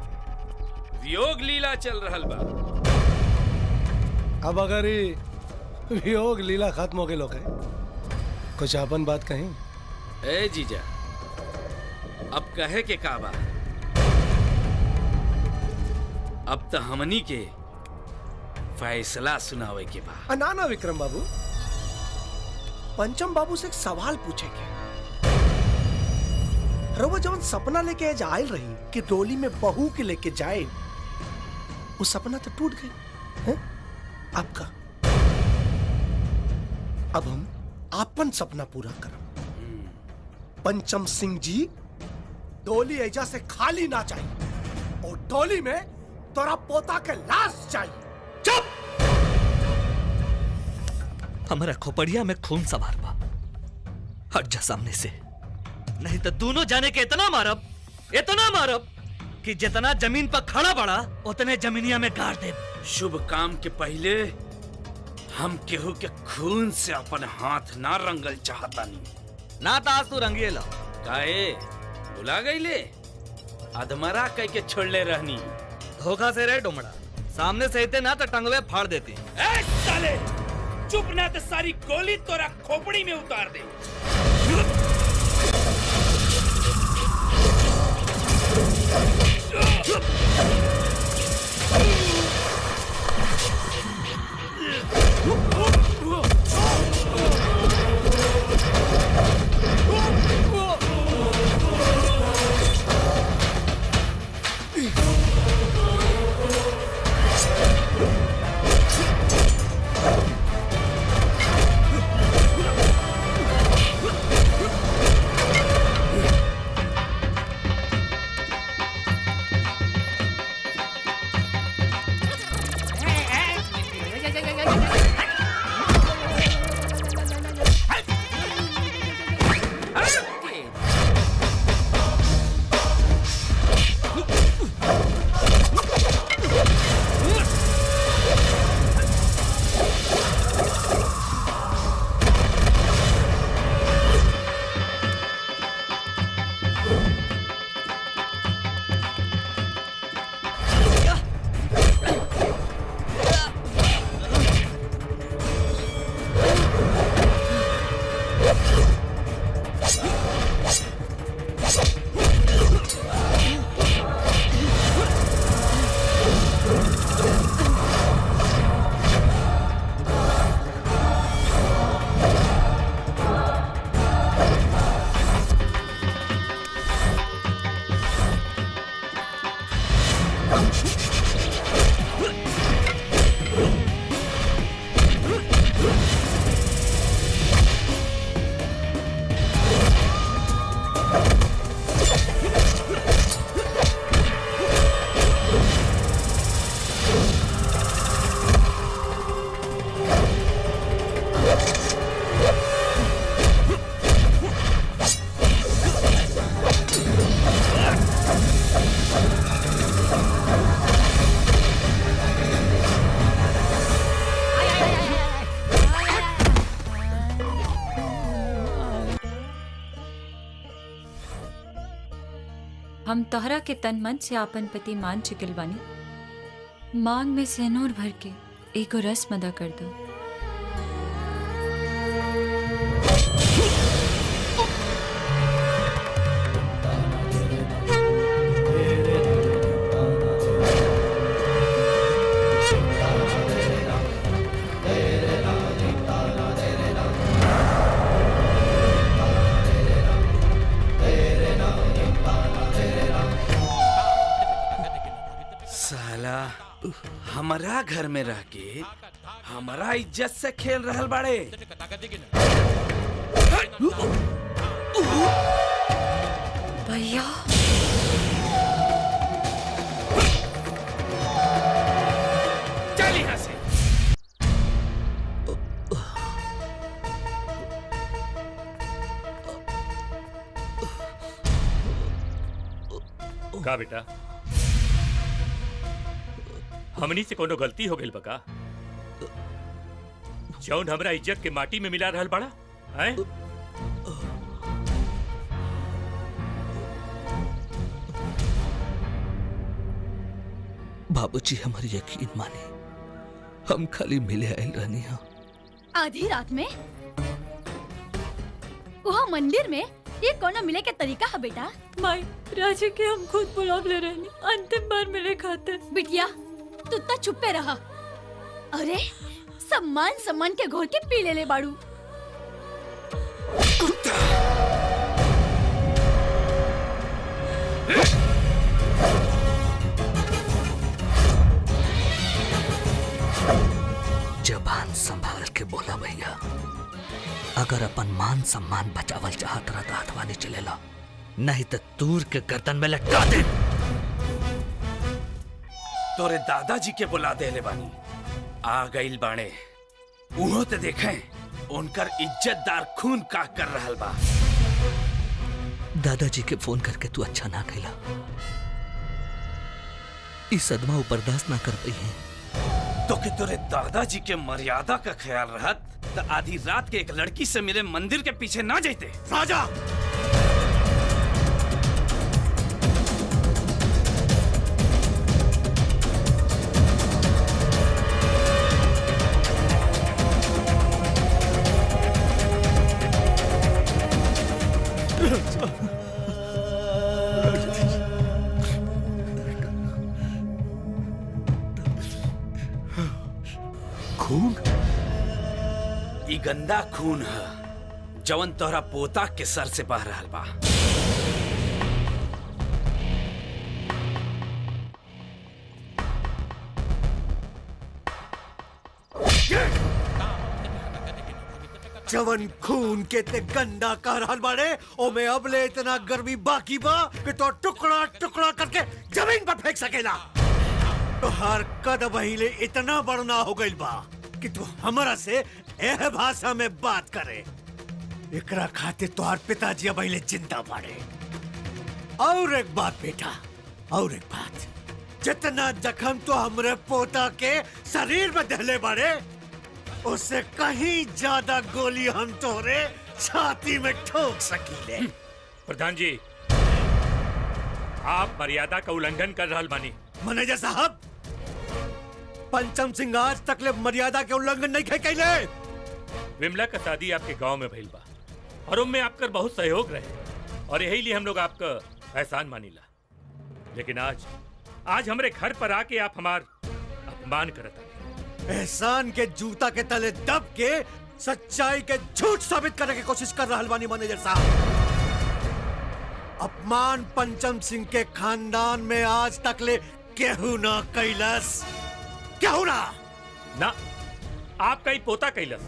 Speaker 7: वियोग लीला चल रहल बा।
Speaker 15: अब अगर ये वियोग लीला खत्म हो गए लोग कुछ अपन बात कहीं।
Speaker 7: ए जीजा, अब कहे के का बा? अब तो हमनी के फैसला सुनावे के बा।
Speaker 15: ना ना विक्रम बाबू, पंचम बाबू से एक सवाल पूछे के। रवा जवन सपना लेके आज आयल रही कि डोली में बहू के लेके जाए, वो सपना तो टूट गई है आपका। अब हम आपन सपना पूरा करब। पंचम सिंह जी, डोली ऐजा से खाली ना चाहिए और डोली में तोरा पोता के लाश चाहिए। चुप!
Speaker 3: हमारा खोपड़िया में खून सवार बा। हट जा सामने से, नहीं तो दोनों जाने के इतना मारब कि जितना जमीन पर खड़ा बड़ा उतने जमीनिया में गाड़ दे।
Speaker 7: शुभ काम के पहले हम केहू के खून से अपन हाथ ना रंगल चाहता नहीं।
Speaker 3: ना ताज तू रंगिएला
Speaker 7: काहे भुला गईले? अधमरा कह के छोड़ले रहनी।
Speaker 3: धोखा से रे डोमड़ा, सामने से इते ना तो टंगवे फाड़ देती।
Speaker 7: ए साले, चुप ना तो सारी गोली तोरा खोपड़ी में उतार दे।
Speaker 6: हम तोहरा के तन मन से आपन पति मान चुकल बानी। मांग में सेनूर भर के एगो रस्म अदा कर दो।
Speaker 7: साला हमारा घर में रह के हमारा इज्जत से खेल रहल बाड़े।
Speaker 6: भैया
Speaker 7: चल यहाँ से।
Speaker 5: का बेटा हमनी से कोनो गलती हो गई बका? जौन हमरा इज्जत के माटी में मिला रहल बड़ा हैं?
Speaker 3: बाबूजी हमारी यकीन माने, हम खाली मिले आयल रहनी हा।
Speaker 4: आधी रात में वहाँ मंदिर में ये कोनो मिले के तरीका है बेटा?
Speaker 6: माई राजे के हम खुद बुला ले रहनी अंतिम बार मिले खातिर।
Speaker 4: बिटिया तू तो चुप्पे रहा। अरे सम्मान सम्मान के घोर के पी ले बाड़ू।
Speaker 3: जबान संभाल के बोला भैया, अगर अपन मान सम्मान बचावल चाहत रहा तो हथवा नहीं चलेला, नहीं तो तूर के गर्दन में लटका दे।
Speaker 7: तोरे दादाजी के बुला देले बानी, आ गइल बाणे। उहो ते देखें उनकर इज्जतदार खून का कर रहल बा।
Speaker 3: दादाजी के फोन करके तू अच्छा ना कहला, इस सदमा बर्दाश्त ना कर पाई है।
Speaker 7: तो कि तोरे दादाजी के मर्यादा का ख्याल रहत तो आधी रात के एक लड़की से मेरे मंदिर के पीछे ना जाते।
Speaker 8: राजा
Speaker 7: खून? ई गंदा खून है जवन तोहरा पोता के सर से बह रहल बा।
Speaker 8: जवन खून के ते गंदा कर रहल बाड़े ओमे अबले इतना गर्मी बाकी बा कि तो टुकड़ा टुकड़ा करके जमीन पर फेंक सकेला। तो हर कद वहीले इतना बड़ना हो गइल बा कि तू हमरा से एह भाषा में बात करे। एकरा खातिर तोहार पिताजी अब पहले जिंदा बाड़े। और एक बात बेटा, और एक बात, जितना जख्म तो हमरे पोता के शरीर में दहले बाड़े उससे कहीं ज्यादा गोली हम तोरे छाती में ठोक सकीले।
Speaker 5: प्रधान जी, आप मर्यादा का उल्लंघन कर रहल बानी।
Speaker 8: मैनेजर साहब, पंचम सिंह आज तक ले मर्यादा के उल्लंघन नहीं कैले।
Speaker 5: विमला का शादी आपके गांव में भइल बा और उनमें आपका बहुत सहयोग रहे और यही लिए हम लोग आपका एहसान मानीला। लेकिन आज हमरे घर पर आके आप हमार अपमान करत हैं।
Speaker 8: एहसान के जूता के तले दब के सच्चाई के झूठ साबित करने की कोशिश कर रहल बानी मैनेजर साहब। अपमान पंचम सिंह के खानदान में आज तक ले केहू ना कैलस, केहू ना।
Speaker 5: आपका ही पोता कैलस।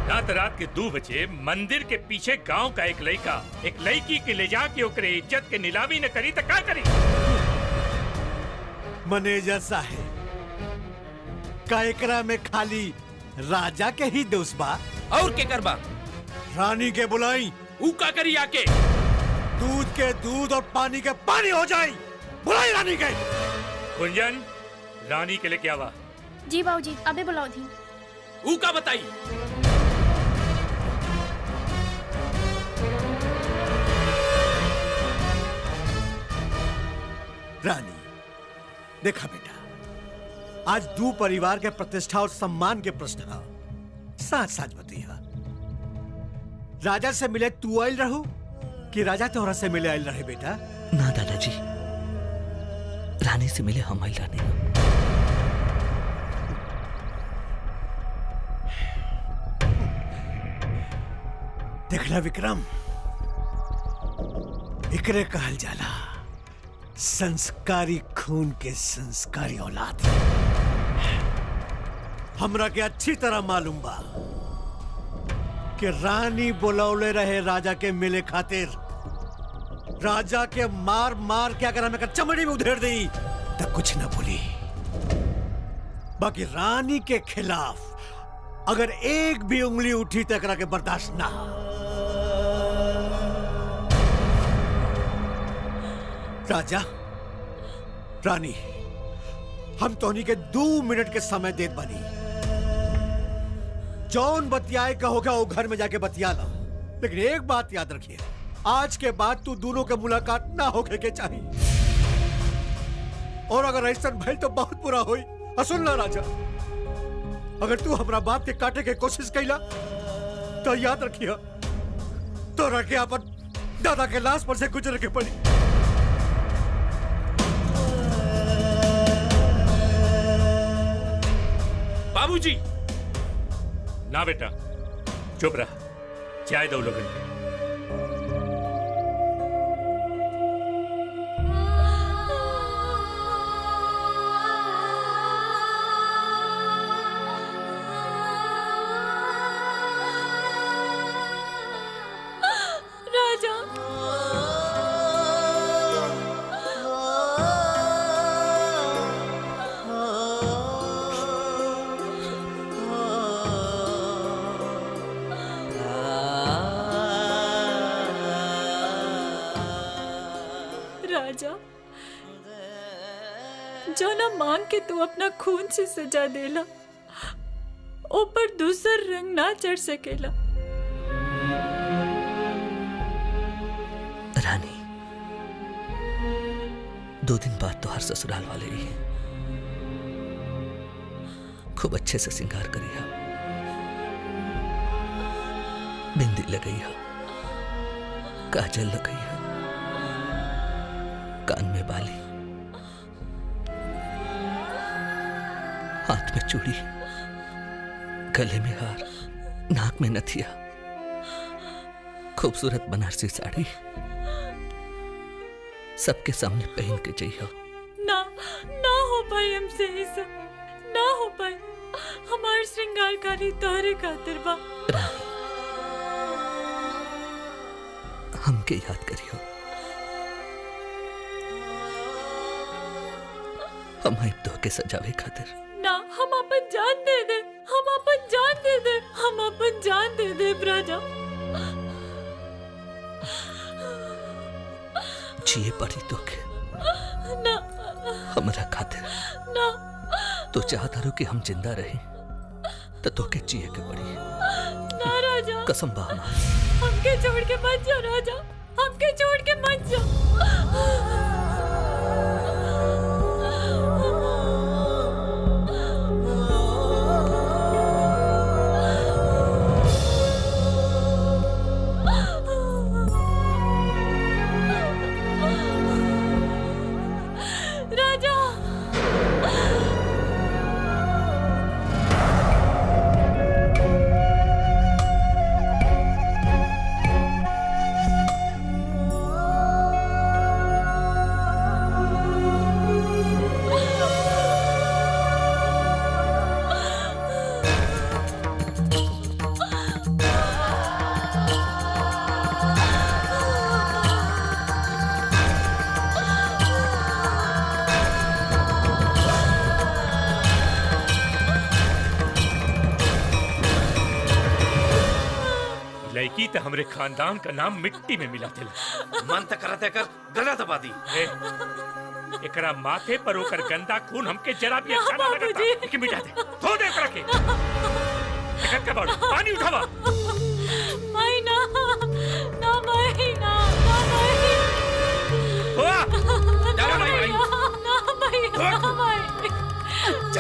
Speaker 5: रात रात के 2 बजे मंदिर के पीछे गांव का एक लड़की के ले जाके ओकरे इज्जत के नीलामी न करी तो क्या करी?
Speaker 8: मैनेजर साहब, का एकरा में खाली राजा के ही दोष बा?
Speaker 7: और के करबा?
Speaker 8: रानी के बुलाई।
Speaker 7: ऊ का करी आके?
Speaker 8: दूध के दूध और पानी के पानी हो जाए। बुलाई रानी के।
Speaker 5: कुंजन, रानी के लिए क्या हुआ?
Speaker 2: जी बाबूजी, अबे बुलाओ थी।
Speaker 7: ऊ का बताई?
Speaker 8: रानी देखा बेटा, आज दो परिवार के प्रतिष्ठा और सम्मान के प्रश्न है। साथ साथ बतिया, राजा से मिले तू आयल रहू कि राजा तोहरा से मिले आयल रहे बेटा?
Speaker 3: ना दादाजी, रानी से मिले हम आयल रानी।
Speaker 8: देखला विक्रम, एकरे कहल जाला संस्कारी खून के संस्कारी औलाद। हमरा के अच्छी तरह मालूम बा कि रानी बुलौले रहे राजा के मिले खातिर। राजा के मार मार के अगर हमें चमड़ी में उधेड़ दी तो कुछ ना बोली, बाकी रानी के खिलाफ अगर एक भी उंगली उठी तो एकरा के बर्दाश्त ना। राजा रानी, हम तोहनी के 2 मिनट के समय देत बनी। जौन बतियाए कहोगा वो घर में जाके बतिया ला, लेकिन एक बात याद रखिए, आज के बाद तू दोनों के मुलाकात ना होके के चाहिए, और अगर ऐसा भइल तो बहुत बुरा होई। सुन ला राजा, अगर तू हमरा बात के काटे के कोशिश कैला तो याद रखिए तो रखे अपन दादा के लाश पर से गुजर के पड़ी।
Speaker 5: बाबूजी, ना बेटा, चुप रहा, चाय दो लोगों को।
Speaker 6: राजा, राजा, जो ना मांग के तू अपना खून से सजा देला, ऊपर दूसर रंग ना चढ़ सकेला।
Speaker 3: रानी, 2 दिन बाद तो हर ससुराल वाले ही खूब अच्छे से श्रृंगार करिया, बिंदी लगैया, काजल लगैया, कान में बाली, हाथ में चूड़ी, गले में हार, नाक में नथिया, खूबसूरत बनारसी साड़ी सबके सामने पहन के जाइए।
Speaker 6: ना ना हो पाई हमसे ये सब, ना हो पाई। हमार श्रृंगारकारी तोहरे खातिर बा।
Speaker 3: हमके याद करियो, हम तो के सजावे खातिर।
Speaker 6: ना, हम अपन जान दे दे, हम अपन जान दे दे, हम अपन जान दे दे राजा।
Speaker 3: जिए पड़ी तो के
Speaker 6: ना,
Speaker 3: हमरा खातिर
Speaker 6: ना,
Speaker 3: तो चाहता रो कि हम जिंदा रहे तो के जिए के पड़ी।
Speaker 6: ना राजा,
Speaker 3: कसम बा हमार।
Speaker 6: हमके छोड़ के मत जाओ राजा, हमके छोड़ के मत जाओ।
Speaker 5: लड़की तो हमरे खानदान का नाम मिट्टी में मिला थे।
Speaker 7: मन तक करते कर गला दबा दी।
Speaker 5: एकरा माथे पर होकर गंदा खून हमके जरा भी अच्छा ना लगता। लेकिन मिटा दे, धो दे एकरा के। एकरा के बाड़ू, पानी उठावा।
Speaker 6: माई ना, ना माई ना, ना माई।
Speaker 5: हुआ,
Speaker 6: ना माई।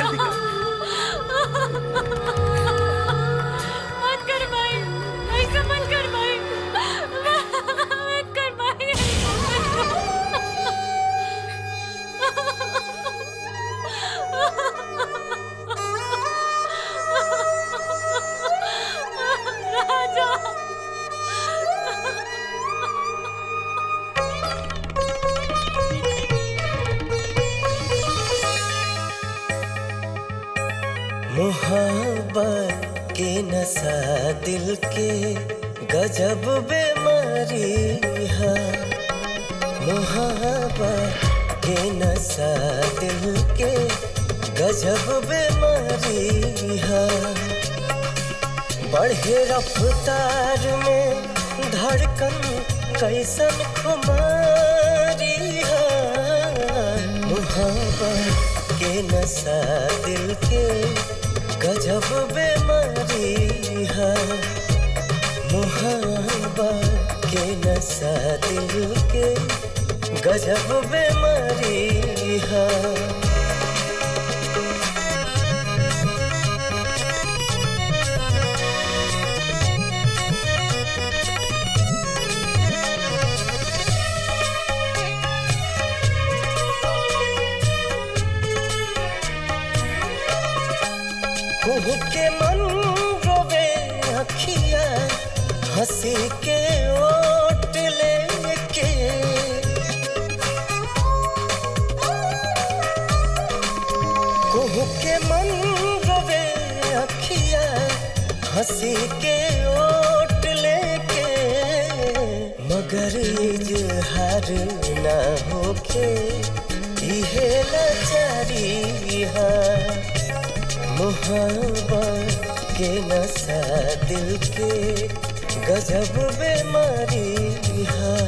Speaker 8: जल्दी कर।
Speaker 6: मत कर भाई, ऐसा मत कर भाई, मत कर भाई, राजा।
Speaker 9: मोहब्बत के नशा दिल के गजब बीमारी है। मोहब्बत के नशा दिल के गजब बीमारी है। बढ़े रफ्तार में धड़कन कैसन खुमारी है। मोहब्बत के नशा दिल के गजब बीमारी है। मोहब्बत के नशा दिल के गजब बीमारी है। कुहू के मन रोवे अखिया हंसी के ओट लेके। कुहू के मन रोवे अखिया हंसी के ओट लेके। मगर इजहार ना होके इहे लाचारी है। मोहब्बत के नशा दिल के गजब बीमारी है।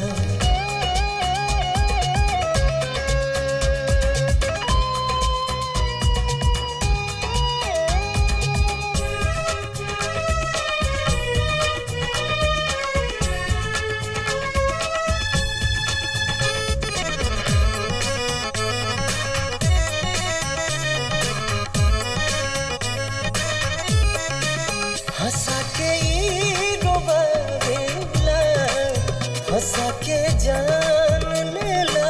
Speaker 9: हंसा के ई रोबावेला, हंसा के जान लेला।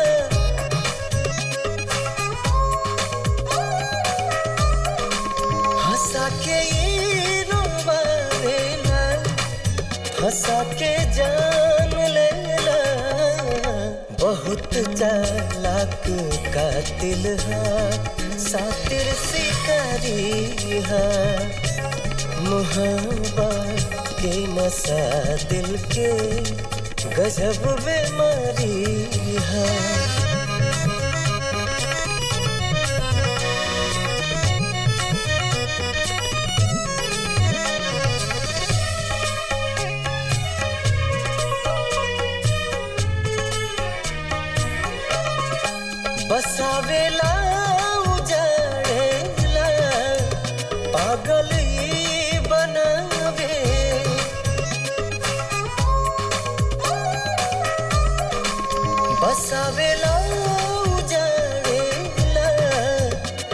Speaker 9: हंसा के ई रोबावेला, हंसा के जान लेला। बहुत चालाक कातिल है, सातिर शिकारी है। मोहब्बत के नशा दिल के गजब बीमारी है। बसावेला उजाड़ेला, पागल ही बनावे। बसावेला उजाड़ेला,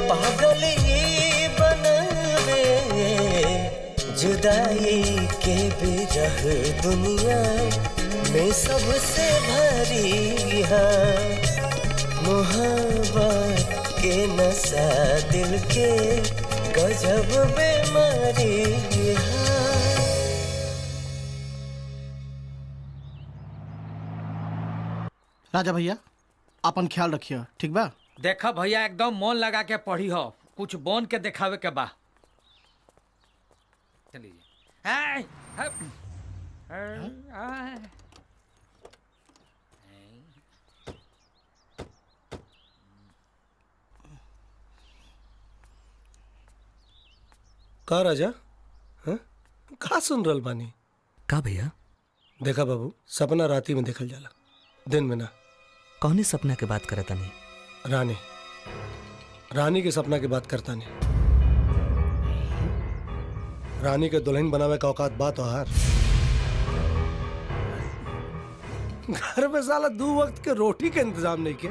Speaker 9: पागल ही बनावे। जुदाई के बिरह दुनिया में सबसे भारी है। मोहब्बत के नशा दिल के गजब बीमारी है।
Speaker 10: राजा भैया अपन ख्याल रखिए, ठीक बा?
Speaker 11: देखा भैया एकदम मन लगा के पढ़ी हो, कुछ बन के दिखावे के बा। चलिए।
Speaker 15: का राजा? हाँ? का सुन रहल बानी?
Speaker 3: का भैया?
Speaker 15: देखा बाबू, सपना राती में देखल जाला, दिन में ना।
Speaker 3: कौनी सपना के बात करता नहीं?
Speaker 15: रानी, रानी के सपना की बात करता नहीं। रानी के दुल्हन बनावे का औकात बात हार। घर में साला 2 वक्त के रोटी के इंतजाम नहीं के,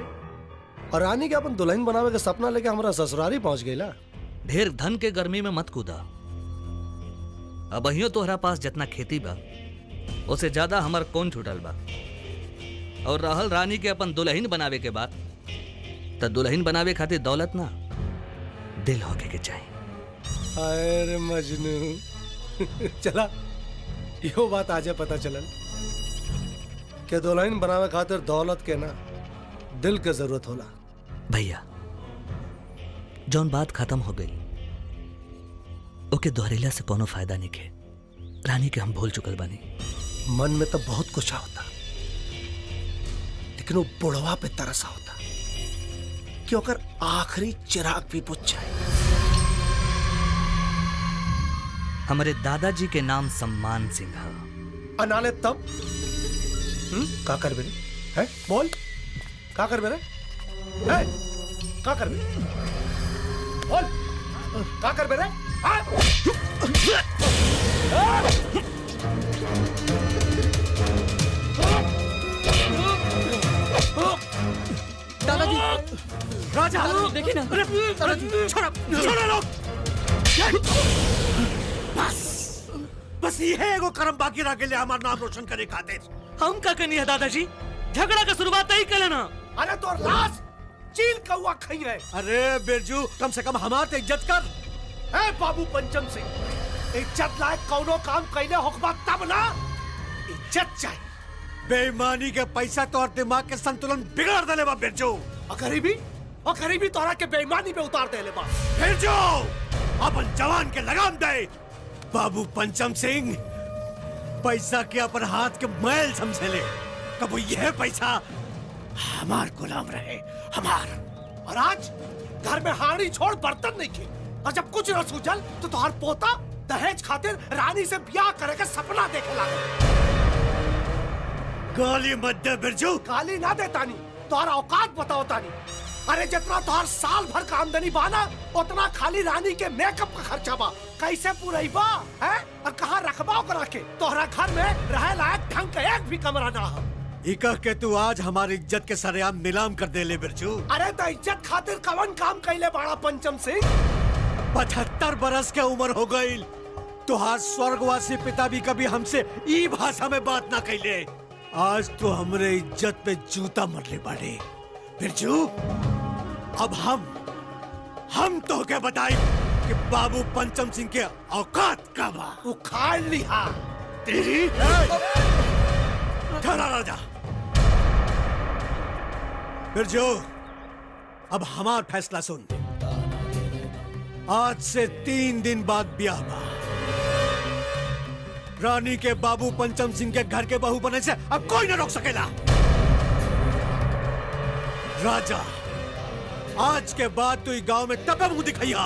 Speaker 15: और रानी के अपन दुल्हन बनावे के सपना लेके हमारा ससुरारी पहुंच गईला।
Speaker 3: ढेर धन के गर्मी में मत कूदा। अबहियो तोहरा पास जितना खेती बा उसे ज्यादा हमर कौन छूटल बा। और रहल रानी के अपन दुल्हन बनावे के बाद, तो दुल्हन बनावे खातिर दौलत ना दिल होके के चाहिए।
Speaker 15: अरे मजनू चला यो बात आजे पता चलल कि दुल्हन बनावे खातिर दौलत के ना दिल के जरूरत होला।
Speaker 3: भैया जौन बात खत्म हो गई ओके दोहरेला से कोनो फायदा नहीं के। रानी के हम भूल चुकल बानी।
Speaker 15: मन में तो बहुत कुछ होता, लेकिन वो बुढ़वा पे तरस होता कि ओकर आखिरी चिराग भी बुझ जाए।
Speaker 3: हमारे दादाजी के नाम सम्मान सिंह है।
Speaker 15: अनाले तब का कर बेरे है बोल का कर बेरे है का कर बेरे बोल का कर बेरे
Speaker 10: दादाजी
Speaker 15: राजा
Speaker 10: देखिए ना।
Speaker 15: दादाजी छोड़ो लोग। बस ये है एगो करम बाकी रह गए हमारा नाम रोशन करे खातिर।
Speaker 3: हम का करनी है दादाजी? झगड़ा का शुरुआत ही करे ना।
Speaker 15: अरे तो लाश चील कौवा खाई है। अरे बिरजू कम से कम हमारे इज्जत कर। ए बाबू पंचम सिंह इज्जत लायक कौनो काम कैले होकबा तब ना इज्जत चाहिए। बेईमानी के पैसा तो और दिमाग के संतुलन बिगाड़ देले बा बिरजू। और गरीबी तोरा के बेईमानी पे उतार देले बा। बिरजू अपन जवान के लगाम दे। बाबू पंचम सिंह पैसा के अपन हाथ के मैल समझे ले। कब यह पैसा हमार गुलाम रहे हमार। और आज घर में हाड़ी छोड़ बर्तन नहीं की। और जब कुछ न सूझल तो तुम्हार पोता दहेज खातिर रानी से ब्याह करे के सपना देखे लगे। गाली मत दे बिरजू। गाली ना दे तानी, तुम्हारा औकात बताओ तानी। अरे जितना तुम्हार साल भर का आमदनी बाना उतना खाली रानी के मेकअप का खर्चा बा। कैसे पूरा बा है? और कहाँ रखबा करा के तोहरा घर में रहे लायक ढंग का एक भी कमरा ना हो। इका के तू आज हमारी इज्जत के सरेआम नीलाम कर दे ले बिरजू। अरे तो इज्जत खातिर कवन काम कैले बाड़ा पंचम सिंह? 75 बरस के उम्र हो गई। तुहार स्वर्गवासी पिता भी कभी हमसे ई भाषा में बात ना कैले। आज तो हमरे इज्जत पे जूता मरले बाड़े बिरजू। अब हम तो क्या बताई कि बाबू पंचम सिंह के औकात का बा। उखाड़ लिया तेरी। खड़ा राजा बिरजू, अब हमार फैसला सुन। आज से 3 दिन बाद ब्याह बा। रानी के बाबू पंचम सिंह के घर के बहू बनने से अब कोई न रोक सकेला। राजा आज के बाद तू गांव में तब मुंह दिखाइया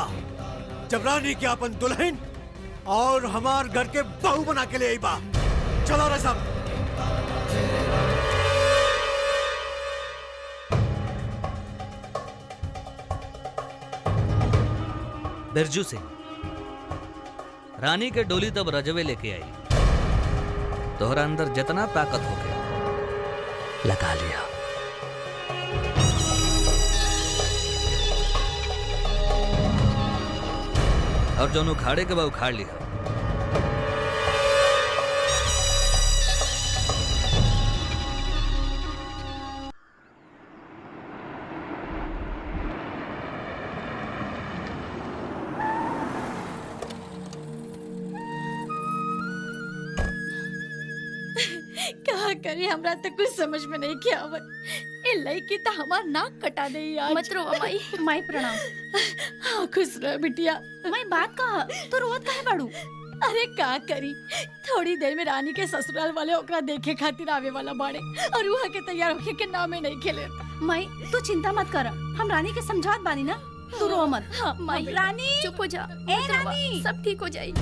Speaker 15: जब रानी के अपन दुल्हन और हमार घर के बहू बना के ले आई बा। चलो रे सब।
Speaker 3: बिरजू सिंह रानी के डोली तब रजवे लेके आई। तोहरा अंदर जितना ताकत हो गया लगा लिया। और जो उखाड़े के बाद उखाड़ लिया।
Speaker 4: कहा करी हमरा तो कुछ समझ में नहीं किया आवत। ए लड़की तो हमार नाक कटा दे यार।
Speaker 2: मत रो माई।
Speaker 12: माई प्रणाम।
Speaker 4: हाँ खुश रह बिटिया।
Speaker 12: माई बात कहा तो रोवत काहे बाड़ू?
Speaker 4: अरे का करी, थोड़ी देर में रानी के ससुराल वाले ओकरा देखे खातिर आवे वाला बाड़े और वहाँ के तैयार होके के नामे नहीं खेले।
Speaker 12: माई तू चिंता मत कर, हम रानी के समझात बानी ना, तू रो मत।
Speaker 2: हाँ माई
Speaker 12: रानी
Speaker 2: चुप हो जा।
Speaker 12: ए रानी
Speaker 2: सब ठीक हो जाए।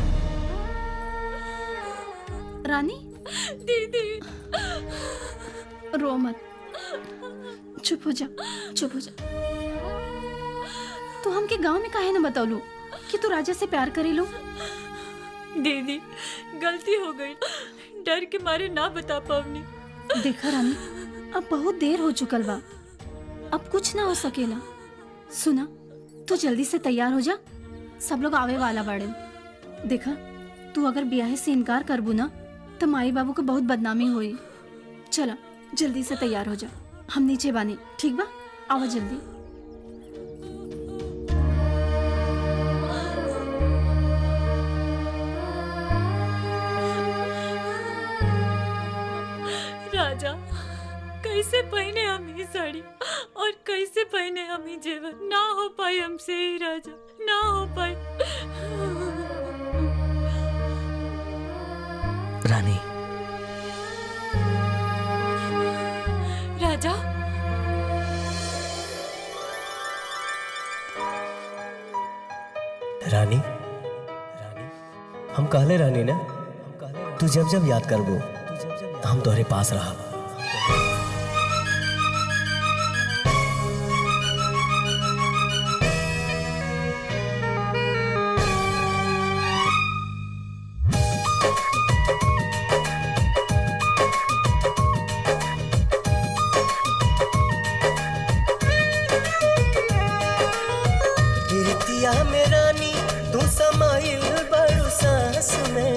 Speaker 12: रानी
Speaker 4: दीदी
Speaker 12: रो मत, चुप हो जा चुप हो जा। तू हमके गांव में काहे न बतौलू कि तू राजा से प्यार करेलू?
Speaker 6: दीदी गलती हो गई, डर के मारे ना बता पावनी।
Speaker 12: देखा रानी अब बहुत देर हो चुकल बा, अब कुछ ना हो सकेला। सुना तू जल्दी से तैयार हो जा, सब लोग आवे वाला बाड़े। देखा तू अगर ब्याह से इनकार करबू ना तो माई बाबू को बहुत बदनामी होई। चला जल्दी से तैयार हो जा, हम नीचे बानी, ठीक बा? आओ जल्दी।
Speaker 6: राजा कैसे पहने हम ये साड़ी और कैसे पहने हम ये जेवर? ना हो पाए हमसे ही राजा, ना हो पाए।
Speaker 3: रानी
Speaker 6: राजा
Speaker 9: रानी हम कहले रानी ना, तू जब जब याद करबो हम तोहरे पास रहा। गिरतिया में रानी तू समाइल बड़ू सांस में,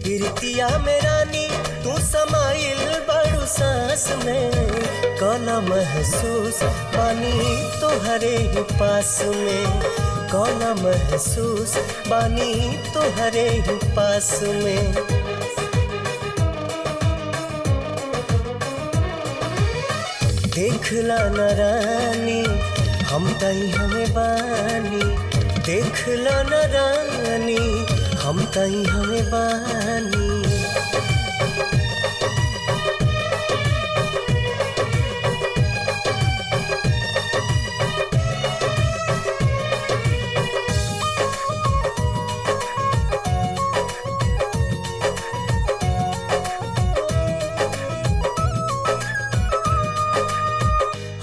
Speaker 9: गिरतिया में रानी तू समाइल बड़ू सांस में। कौला महसूस बानी तोहरे ही पास में, कौला महसूस बानी तोहरे ही पास में। देखला न रानी हम तई हमें बानी, देखला न रानी हम तई हमें बानी।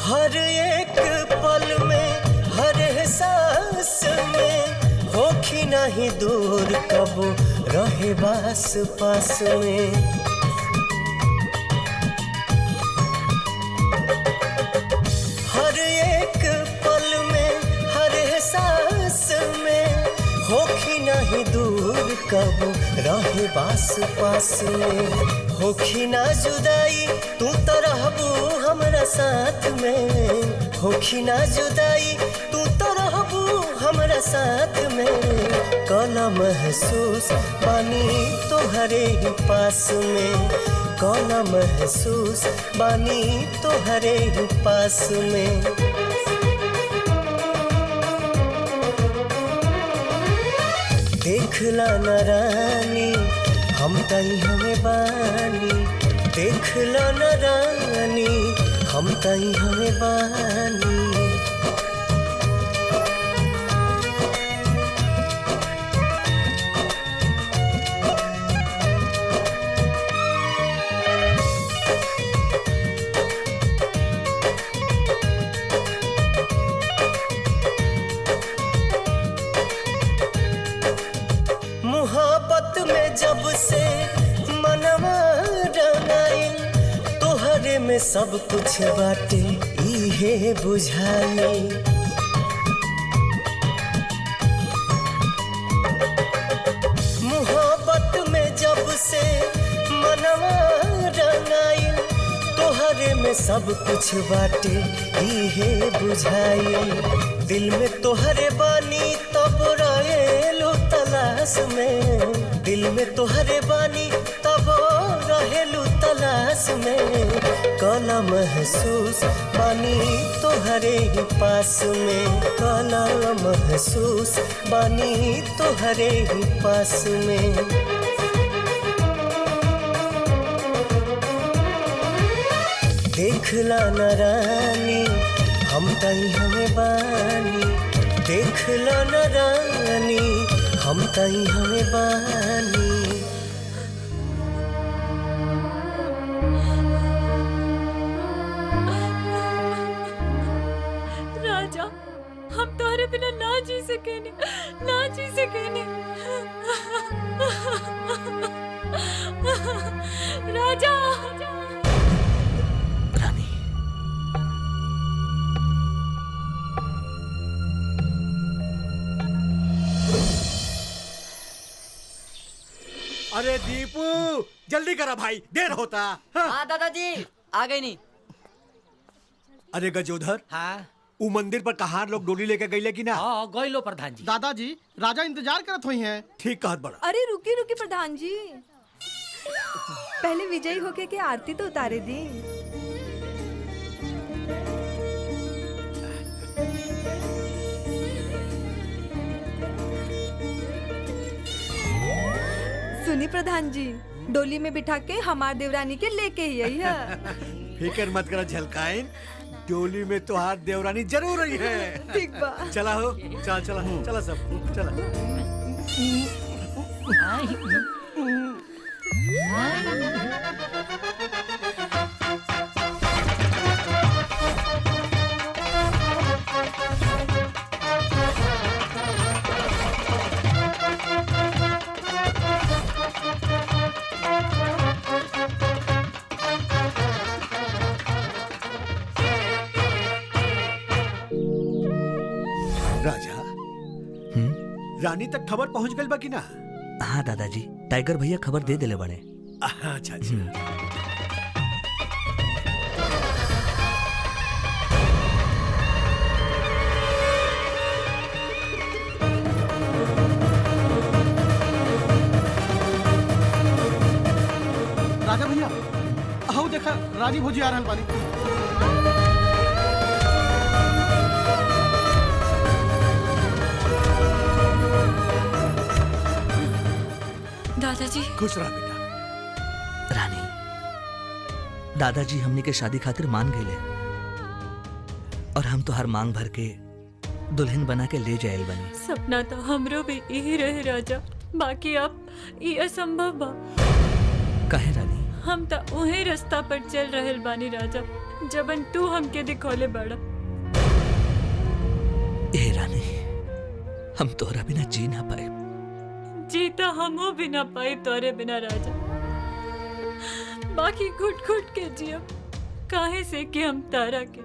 Speaker 9: हर एक पल में हर एहसास में होखी नहीं दूर कबो रहे बास पास में। हर एक पल में हर एहसास में होखी नहीं दूर कबो रहे बास पास में। होखी ना जुदाई तू तो रहबू हमरा साथ में, होखी ना जुदाई तू तो रहबू हमरा साथ में। कौला महसूस बानी तोहरे ही पास में, कौला महसूस बानी तोहरे ही पास में। देखला न रानी हम तई हमें बानी, देखला न रानी हम तई हमें बानी। मोहब्बत में जब से मनवा रंगाइल, तोहरे में सब कुछ बाटे इहे बुझाई। मोहब्बत में जब से मनवा रंगाइल, तोहरे में सब कुछ बाटे इहे बुझाई। दिल में तोहरे बानी तब रहेलू तलाश में, दिल में तोहरे बानी तब रहेलू तलाश में। कौला महसूस बानी तोहरे ही पास में, कौला महसूस बानी तोहरे ही पास में। देखला न रानी हम तई हमें बानी, देखला न रानी हम तई हमें बानी।
Speaker 6: राजा हम तोहरे बिना ना जी सकेनी, ना जी सकेनी। राजा
Speaker 8: अरे दीपू जल्दी करा भाई, देर होता।
Speaker 13: हाँ दादाजी आ गई नहीं।
Speaker 8: अरे गजोधर, हाँ वो मंदिर पर कहार लोग डोली लेके गई कि ना?
Speaker 11: हाँ गई लो प्रधान जी।
Speaker 10: दादाजी राजा इंतजार करत हुई हैं।
Speaker 8: ठीक कहत बड़ा।
Speaker 14: अरे रुकी रुकी प्रधान जी, पहले विजयी होके के आरती तो उतारे दी। सुनी प्रधान जी, डोली में बिठा के हमार देवरानी के लेके ही आई है।
Speaker 8: फिकर मत करो झलकाइन, डोली में तो हाथ देवरानी जरूर रही है।
Speaker 14: ठीक बा।
Speaker 8: चला हो, चला चला चला सब चला। राजा, रानी तक खबर पहुंच गई बा कि ना?
Speaker 3: हाँ दादाजी, टाइगर भैया खबर दे दिले बड़े।
Speaker 8: अच्छा अच्छा।
Speaker 10: राजा भैया आओ देखा, रानी भोजी आ रहल बानी।
Speaker 6: दादाजी
Speaker 8: खुश रहा बेटा।
Speaker 3: रानी, दादाजी हमने के शादी खातिर मान गए और हम तो हर मांग भर के दुल्हन बना के ले जायल बनी।
Speaker 6: सपना तो हमरो भी यही रहे राजा, बाकी अब ये असंभव बा।
Speaker 3: काहे रानी?
Speaker 6: हम तो उहे रास्ता पर चल रहल बानी राजा, जबन तू हमके दिखोले बड़ा।
Speaker 3: ए रानी, हम तोरा बिना जी ना पाए।
Speaker 6: जीता हमो बिना पाए तोरे बिना राजा, बाकी घुट घुट के जियब। काहे से कि हम तारा के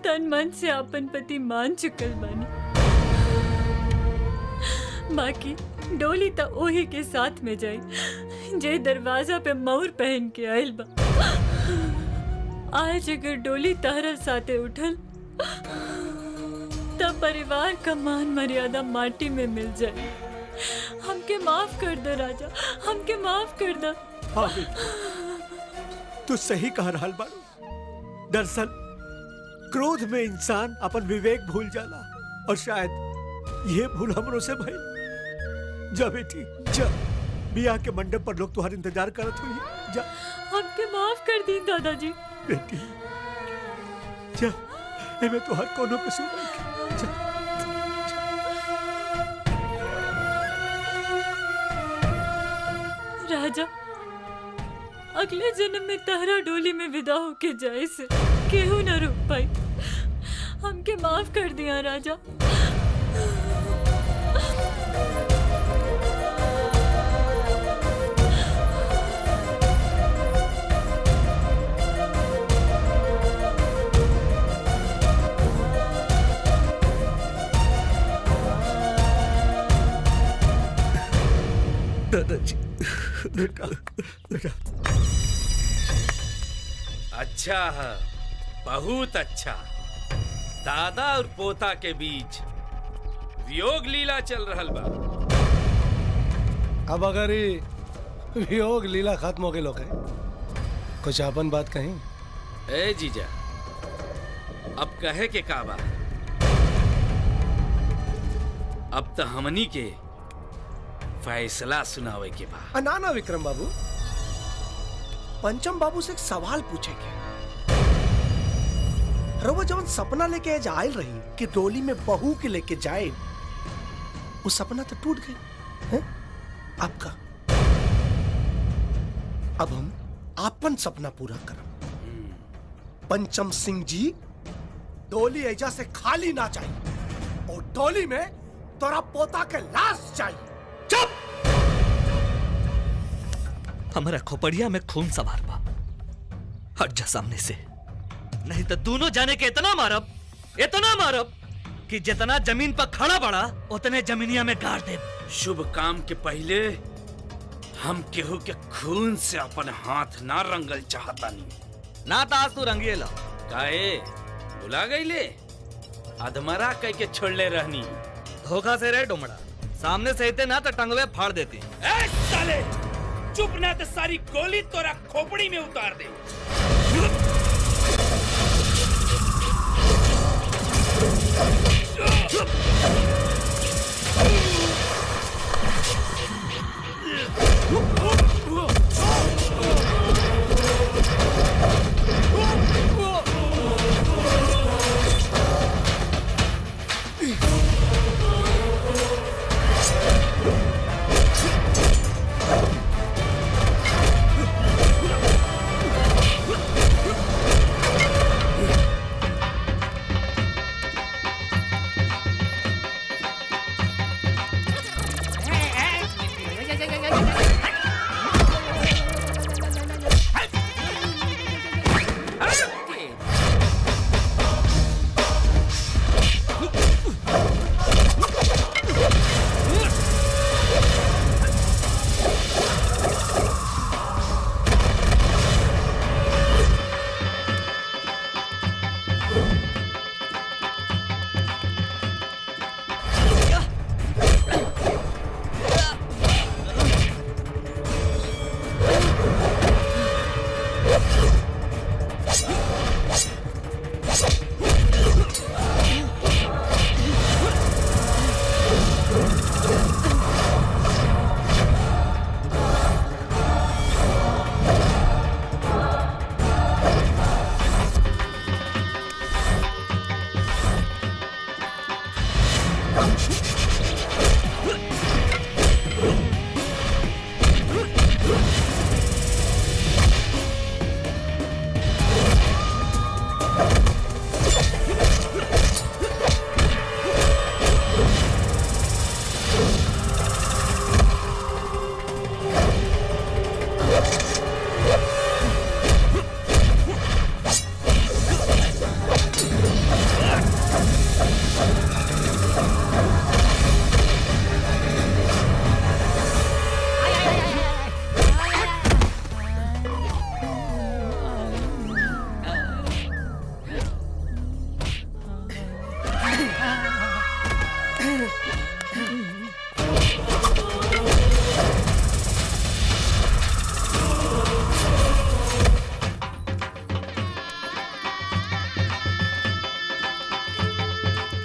Speaker 6: तन मन से अपन पति मान चुकल बानी। बाकी डोली तो ओही के साथ में जाई जे दरवाजा पे मोर पहन के आयल बा। आज अगर डोली तारा साथे उठल तब परिवार का मान मर्यादा माटी में मिल जाए। हमके माफ कर दो राजा, हमके माफ कर दो।
Speaker 8: हाँ बेटा, तू सही कह रहा बारू। दरअसल क्रोध में इंसान अपन विवेक भूल जाला और शायद ये भूल हमरो से भई। जा बेटी जा, बियाह के मंडप पर लोग तुम्हारा इंतजार करत हुई। जा,
Speaker 6: हमके माफ कर दी दादाजी।
Speaker 8: बेटी जा, एमे तुहार कोनो कसूर नहीं। जा।
Speaker 6: राजा, अगले जन्म में तारा डोली में विदा होके जाए से केहू न रुक पाई। हमके माफ कर दिया राजा।
Speaker 3: दादाजी
Speaker 8: बेटा बेटा।
Speaker 7: अच्छा है, बहुत अच्छा। दादा और पोता के बीच वियोग लीला चल रहल बा।
Speaker 15: अब अगर वियोग लीला खत्म हो गई लोग कुछ अपन बात कहीं।
Speaker 7: ए जीजा, अब कहे के का बा? अब तो हमनी के फैसला सुनावे के बा।
Speaker 15: ना ना विक्रम बाबू, पंचम बाबू से एक सवाल पूछे के। रवा जवन सपना लेके आज आयल रही कि डोली में बहू के लेके जाए, वो सपना तो टूट गई है आपका। अब हम आपन सपना पूरा करब। पंचम सिंह जी, डोली ऐजा से खाली ना चाहिए और डोली में तोरा पोता के लाश चाहिए। चुप!
Speaker 3: हमारा खोपड़िया में खून सवार बा। हट जा सामने से, नहीं तो दोनों जाने के इतना मारब कि जितना जमीन पर खड़ा बड़ा उतने जमीनिया में गाड़ दे।
Speaker 7: शुभ काम के पहले हम केहू के खून से अपन हाथ ना रंगल चाहतानी।
Speaker 3: ना ताज तू रंगिएला।
Speaker 7: काहे भुला गईले? अधमरा कह के छोड़ले रहनी।
Speaker 3: धोखा से रे डोमड़ा, सामने से हिते ना तो टंगवे फाड़ देती।
Speaker 7: ए साले, चुप ना तो सारी गोली तोरा खोपड़ी में उतार दे।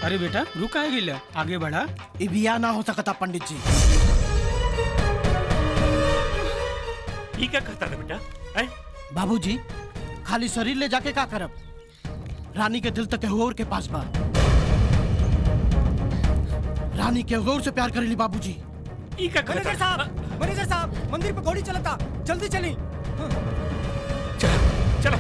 Speaker 10: अरे बेटा रुक आए गिला, आगे बढ़ा।
Speaker 15: ये बिया ना हो सकता पंडित जी।
Speaker 5: ये क्या कहता है बेटा? हैं?
Speaker 15: बाबूजी खाली शरीर ले जाके का करब? रानी के दिल तक केहू और के पास बा। रानी केहू और से प्यार करेली बाबूजी।
Speaker 5: ये क्या कहता है?
Speaker 10: मैनेजर साहब मंदिर पे घोड़ी चलता, जल्दी चली।
Speaker 5: चलो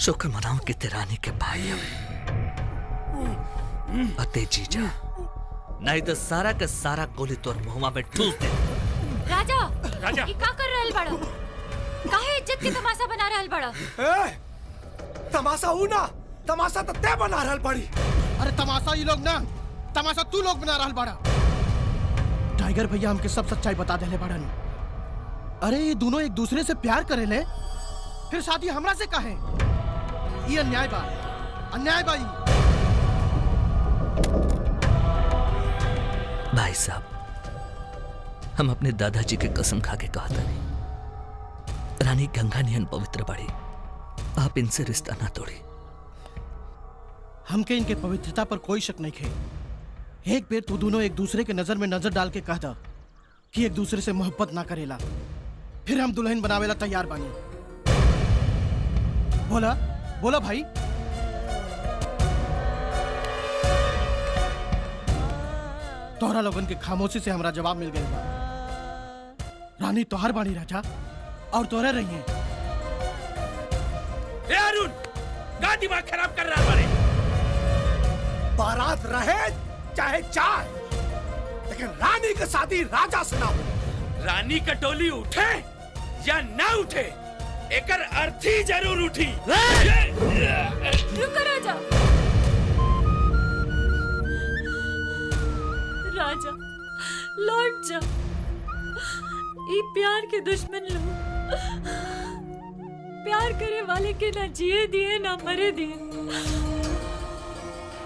Speaker 3: शुक्र मनाओ कि तेरानी के भाई अते जीजा, नहीं तो सारा का सारा गोली तोर मुंह में ठूस दे।
Speaker 4: राजा,
Speaker 5: राजा।
Speaker 4: ये का कर रहल बड़ा? काहे इज्जत के तमाशा बना रहल बड़ा?
Speaker 15: तमाशा हूँ ना, तमाशा तो ते बना रहल पड़ी। अरे तमाशा ये लोग ना, तमाशा तू लोग बना रहल बड़ा। टाइगर भैया हमके सब सच्चाई बता देले बड़न। अरे ये दोनों एक दूसरे से प्यार करेले, फिर शादी हमरा से काहे? ये अन्याय बा, अन्याय बा।
Speaker 3: भाई साहब, हम अपने दादाजी के कसम खा के कहा था नहीं, रानी गंगा नियन पवित्र बाड़ी, आप इनसे रिश्ता ना तोड़ी।
Speaker 15: हमके इनके पवित्रता पर कोई शक नहीं है। एक बेर तू दोनों एक दूसरे के नजर में नजर डाल के कह दा कि एक दूसरे से मोहब्बत ना करेला, फिर हम दुल्हन बनावेला तैयार बानी। बोला बोला भाई।
Speaker 10: तोहरा लोगन के खामोशी से हमरा जवाब मिल गई बा। रानी तोहर बाड़ी राजा और तोहरे रही है।
Speaker 7: अरुण का दिमाग खराब कर रहा है?
Speaker 15: बारात रहे चाहे चाय, लेकिन रानी की शादी राजा से ना हो।
Speaker 7: रानी का टोली उठे या ना उठे, एकर अर्थी जरूर उठी।
Speaker 6: रुको राजा। राजा लौट जा। ये प्यार के दुश्मन लोग प्यार करे वाले के ना जिए दिए ना मरे दिए।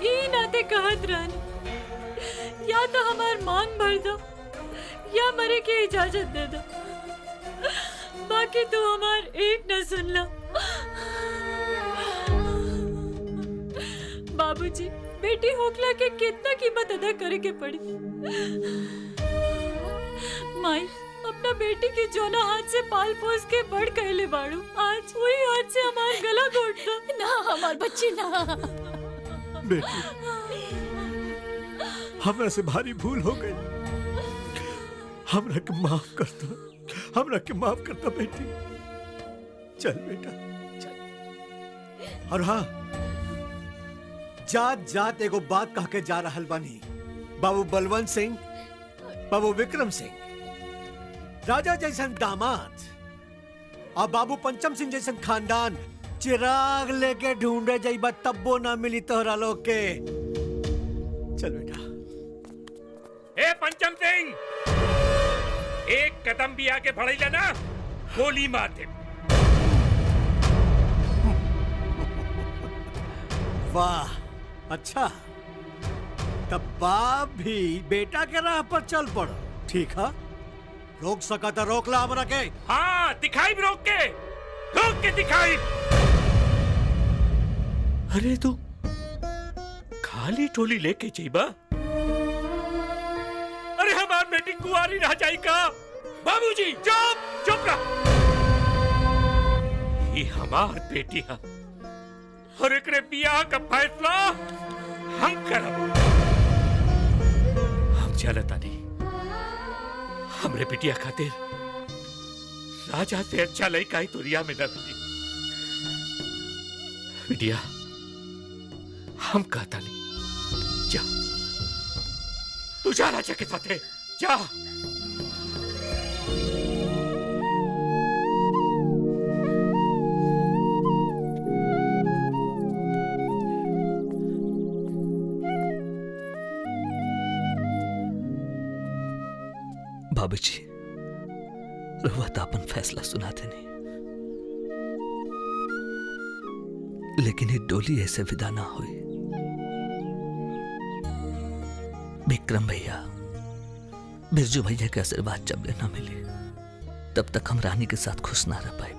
Speaker 6: ये नाते कहत रानी, या तो हमार मांग भर दो या मरे की इजाजत दे दो, बाकी तो हमार एक न सुन लो। बाबूजी, बेटी होकला के कितना कीमत अदा करे के पड़ी। माई, अपना बेटी की जोना हाथ से पाल पोस के बड़ कहले बाड़ू, आज वही हाथ से हमार गला घोट दो।
Speaker 4: ना हमार बच्ची ना।
Speaker 8: बेटी, हमरा से भारी भूल हो गई, हमरा के माफ कर दो, हमरा के माफ कर दो बेटी। चल बेटा चल। और हाँ, जात जात एगो बात कह के जा रहल बानी। बाबू बलवंत सिंह, बाबू विक्रम सिंह, राजा जैसन दामाद और बाबू पंचम सिंह जैसन खानदान चिराग लेके ढूंढे जाइबा तब्बो ना मिली तोहरा लोग के। चल बेटा।
Speaker 5: ए पंचम सिंह, एक कदम भी आगे बढ़ेला ना, गोली मार दे।
Speaker 8: वाह, अच्छा, तब बाप भी बेटा के राह पर चल पड़ो। ठीक है, रोक सका तो रोक ला हमरा के।
Speaker 5: हाँ, दिखाई रोक के दिखाई। अरे तू खाली टोली लेके जाइबा? अरे हमार बेटी कुंवारी रह जाई का? बाबूजी चुप रह। ये हमार बेटी है और एकरे बियाह का फैसला हम करब। हम चलता नहीं, हमरे बिटिया खातिर राजा से अच्छा लड़का ही दुनिया में न मिली। बिटिया, हम कहता नहीं, जा तू जा राजा के साथ, जा।
Speaker 3: बाबूजी, रहुआ तो अपन फैसला सुनाते नहीं, लेकिन ये डोली ऐसे विदा ना हुई। विक्रम भैया, बिरजू भैया के आशीर्वाद जब लेना मिले, तब तक हम रानी के साथ खुश ना रह पाए।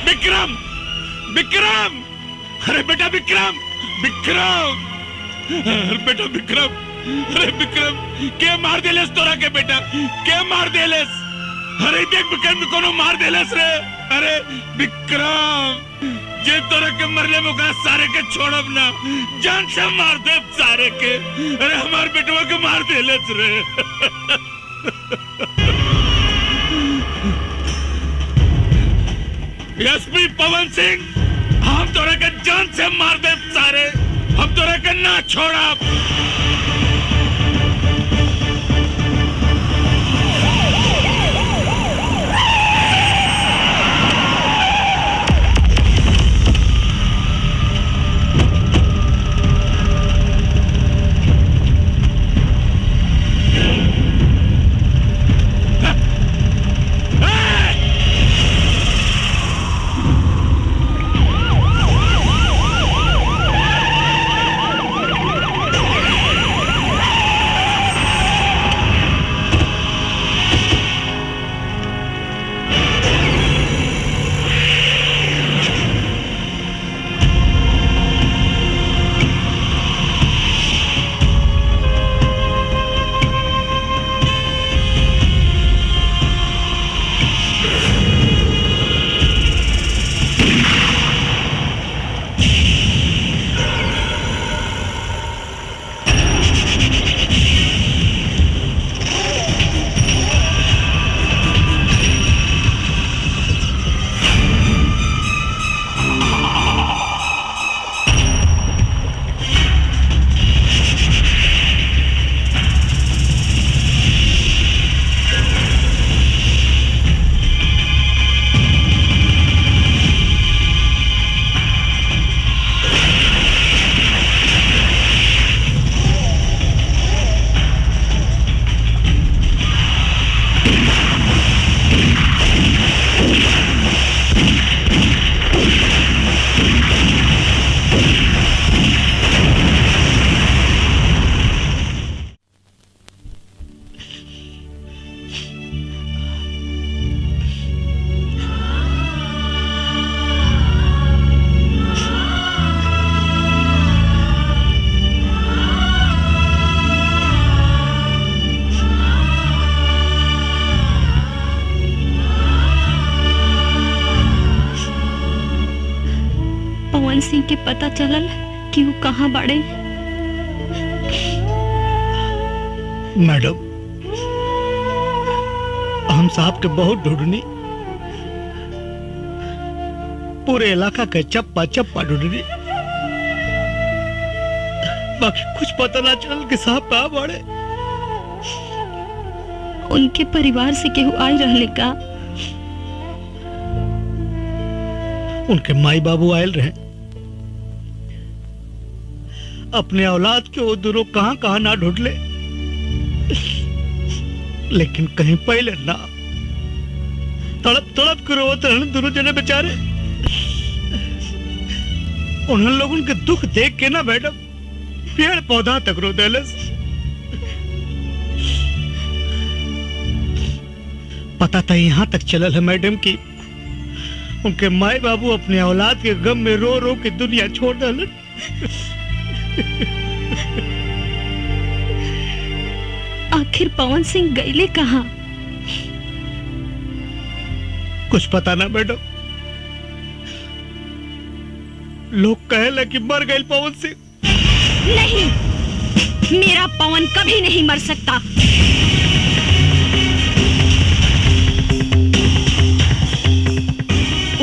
Speaker 16: विक्रम विक्रम अरे बेटा विक्रम विक्रम अरे बेटा विक्रम अरे विक्रम के मार देलेस तोरा के बेटा के मार देलेस अरे देख विक्रम कोनो मार देलेस रे अरे विक्रम जे तोरा के मरले मुका सारे के छोड़ब ना जान से मार दे सारे के अरे हमार बेटवा के मार देलेस रे एसपी पवन सिंह हम तोरा के जान से मार दे सारे हम तोरा के ना छोड़ा
Speaker 17: सिंह के पता चलल कि वो कहाँ बाड़े?
Speaker 18: मैडम हम साहब के बहुत ढूंढनी, पूरे इलाका के चप्पा चप्पा ढूंढनी, बाकी कुछ पता ना चल कि साहब कहाँ बाड़े।
Speaker 17: उनके परिवार से केहू आई रहले का?
Speaker 18: उनके माई बाबू आयल रहे, अपने औलाद के वो दोनों कहां कहां ना ढूंढ ले, लेकिन कहीं पहले ना। तड़प तड़प के रोते रहने दोनों जने बेचारे। उन लोगों के दुख देख के ना मैडम पेड़ पौधा तक रो देलस। पता था यहां तक चलल है मैडम की उनके माए बाबू अपने औलाद के गम में रो रो के दुनिया छोड़ देलन।
Speaker 17: आखिर पवन सिंह गईले कहाँ?
Speaker 18: कुछ पता ना मैडम, लोग कहे कि मर गए पवन सिंह।
Speaker 17: नहीं, मेरा पवन कभी नहीं मर सकता।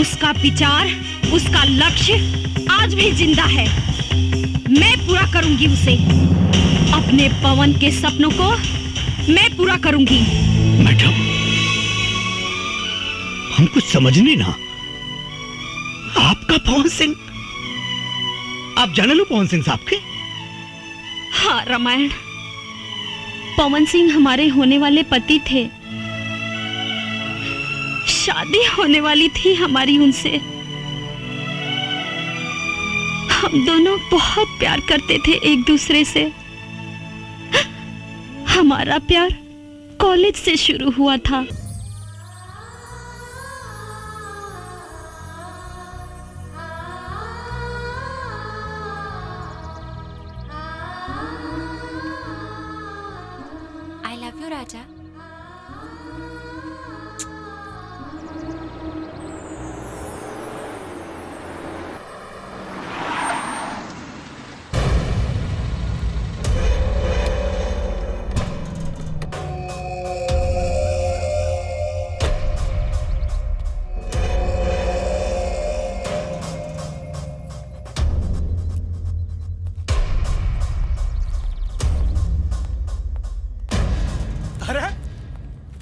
Speaker 17: उसका विचार, उसका लक्ष्य आज भी जिंदा है। मैं पूरा करूंगी उसे। अपने पवन के सपनों को मैं पूरा करूंगी।
Speaker 18: मैडम, हम कुछ समझने ना। आपका पवन सिंह, आप जाने लो पवन सिंह साहब के?
Speaker 17: हाँ रामायण, पवन सिंह हमारे होने वाले पति थे। शादी होने वाली थी हमारी उनसे। हम दोनों बहुत प्यार करते थे एक दूसरे से। हमारा प्यार कॉलेज से शुरू हुआ था।
Speaker 6: आई लव यू राजा।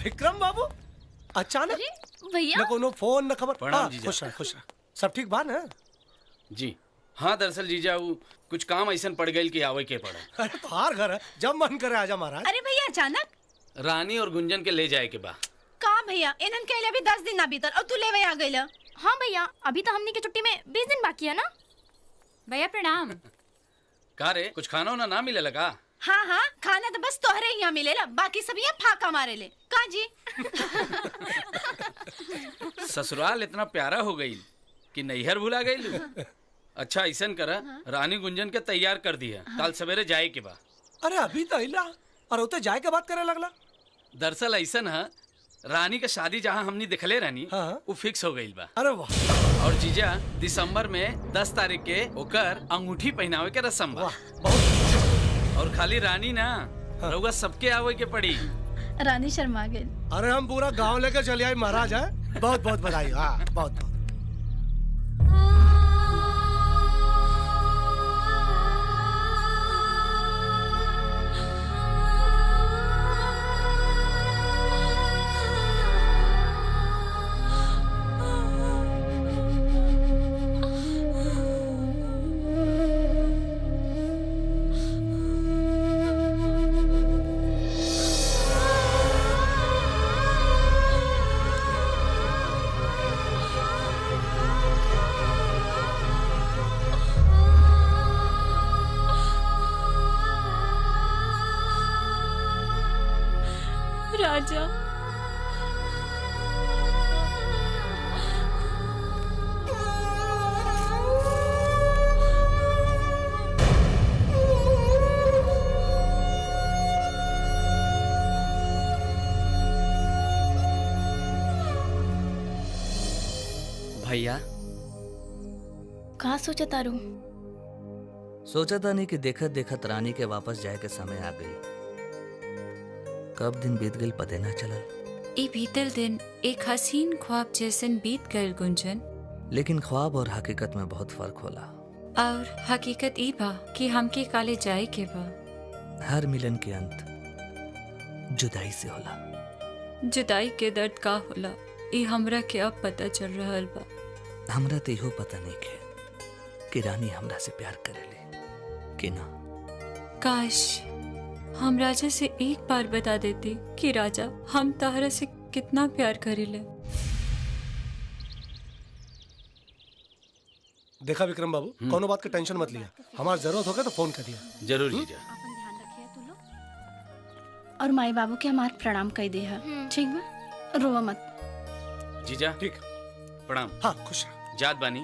Speaker 15: विक्रम बाबू अचानक
Speaker 4: भैया
Speaker 15: न कोनो फोन न खबर।
Speaker 7: प्रणाम
Speaker 15: हाँ,
Speaker 7: जीजा।
Speaker 15: खुश रह सब ठीक बा ना?
Speaker 7: जी हाँ, दरअसल जीजा वो कुछ काम ऐसा पड़ गई कि आवे के पड़ा।
Speaker 15: अरे तोहार घर है, जब मन करे आजा महाराज।
Speaker 4: अरे भैया अचानक
Speaker 7: रानी और गुंजन के ले जाए के बा।
Speaker 4: का भैया इनन कहले अभी 10 दिन ना बीतल और तू लेवे आ गइल। हाँ भैया अभी तो हमनी के छुट्टी में 20 दिन बाकी है ना।
Speaker 6: भैया प्रणाम।
Speaker 7: का रे कुछ खाना वाना ना मिले लगा?
Speaker 4: हाँ हाँ खाना तो बस तोहरे यहाँ मिलेला, बाकी सब यहाँ फाका मारे ले। का जी?
Speaker 7: ससुराल इतना प्यारा हो गई कि नैहर भुला गई। अच्छा ऐसा करा, रानी गुंजन के तैयार कर दिया, कल सवेरे जाए के बा।
Speaker 15: अरे अभी तो अइला और उते जाए के बात करे लगला।
Speaker 7: दरअसल ऐसा है, रानी का शादी जहाँ हमने दिखले रानी वो फिक्स हो गई बा।
Speaker 15: अरे वाह।
Speaker 7: और जीजा दिसंबर में 10 तारीख के ओकर अंगूठी पहनावे के रस्म बा। और खाली रानी ना, रउआ सबके आवे के पड़ी।
Speaker 4: रानी शर्मा गई।
Speaker 15: अरे हम पूरा गांव लेकर चले आए महाराज है। बहुत बहुत बधाई। हाँ बहुत बहुत।
Speaker 6: राजा
Speaker 3: भैया
Speaker 2: कहाँ सोचा तारू?
Speaker 3: सोचा था नहीं कि देखत देखत रानी के वापस जाए के समय आ गई। कब दिन बीत गई पते ना चलल।
Speaker 6: ए बीतल दिन एक हसीन ख्वाब जैसन बीत गए गुंजन।
Speaker 3: लेकिन ख्वाब और हकीकत में बहुत फर्क होला।
Speaker 6: और हकीकत ई बा कि हमके काले जाए के बा।
Speaker 3: हर मिलन के अंत जुदाई से होला।
Speaker 6: जुदाई के दर्द का होला ई हमरा के अब पता चल रहल बा।
Speaker 3: हमरा तो इहो पता नहीं है कि रानी हमरा से प्यार करेले कि ना।
Speaker 6: काश हम राजा से एक बार बता देते कि राजा हम तारा से कितना प्यार करेले।
Speaker 15: देखा विक्रम बाबू, कोनो बात का टेंशन मत लिया। हमारी जरूरत होगा तो फोन कर दिया।
Speaker 7: जरूर जीजा।
Speaker 12: और माई बाबू के हमार प्रणाम कह दे है। ठीक बा, रोवा मत।
Speaker 7: जीजा
Speaker 15: ठीक
Speaker 7: प्रणाम।
Speaker 15: हाँ खुश
Speaker 7: जात बानी।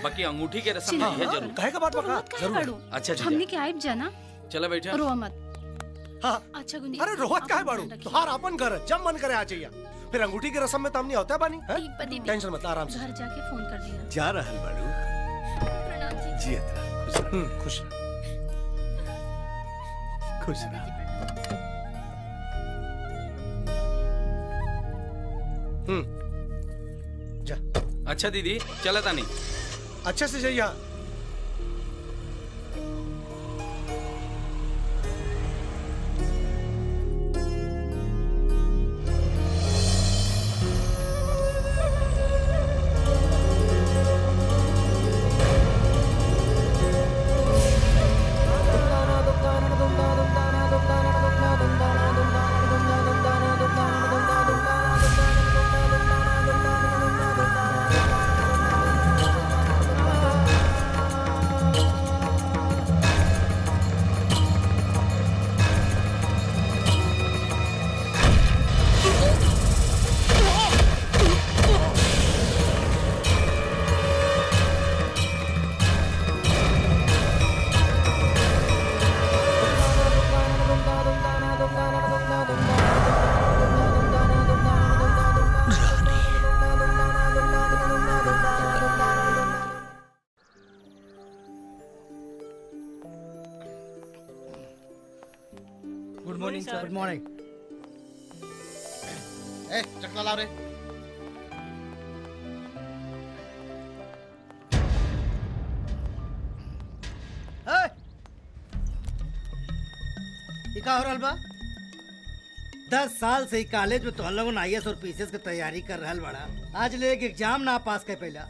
Speaker 7: बाकी अंगूठी के रस्म में है जरूर।
Speaker 15: कहे का बात बता जरूर।
Speaker 7: अच्छा जीजा।
Speaker 12: हमने के आइब जाना।
Speaker 7: चला बैठा।
Speaker 12: रोवा मत।
Speaker 15: हाँ
Speaker 12: अच्छा गुंजी।
Speaker 15: अरे रोहत का है बाड़ू, तुहार अपन घर है, जब मन करे आ जाइए। फिर अंगूठी की रस्म में तो हम नहीं होता बानी। टेंशन मत, आराम से
Speaker 12: घर जाके फोन कर दिया।
Speaker 8: जा रहल बाड़ू। जी
Speaker 15: खुश रह।
Speaker 8: खुश रह।
Speaker 15: जा।
Speaker 7: अच्छा दीदी चला तानी।
Speaker 15: अच्छे से जाइए।
Speaker 10: Good morning sir. Good morning. ए चकला लाओ रे।
Speaker 1: का हो रहल बा? 10 साल से ही कॉलेज में तो लोगन IAS और PCS की तैयारी कर रहल बड़ा। आज ले एक एग्जाम ना पास कर पहला।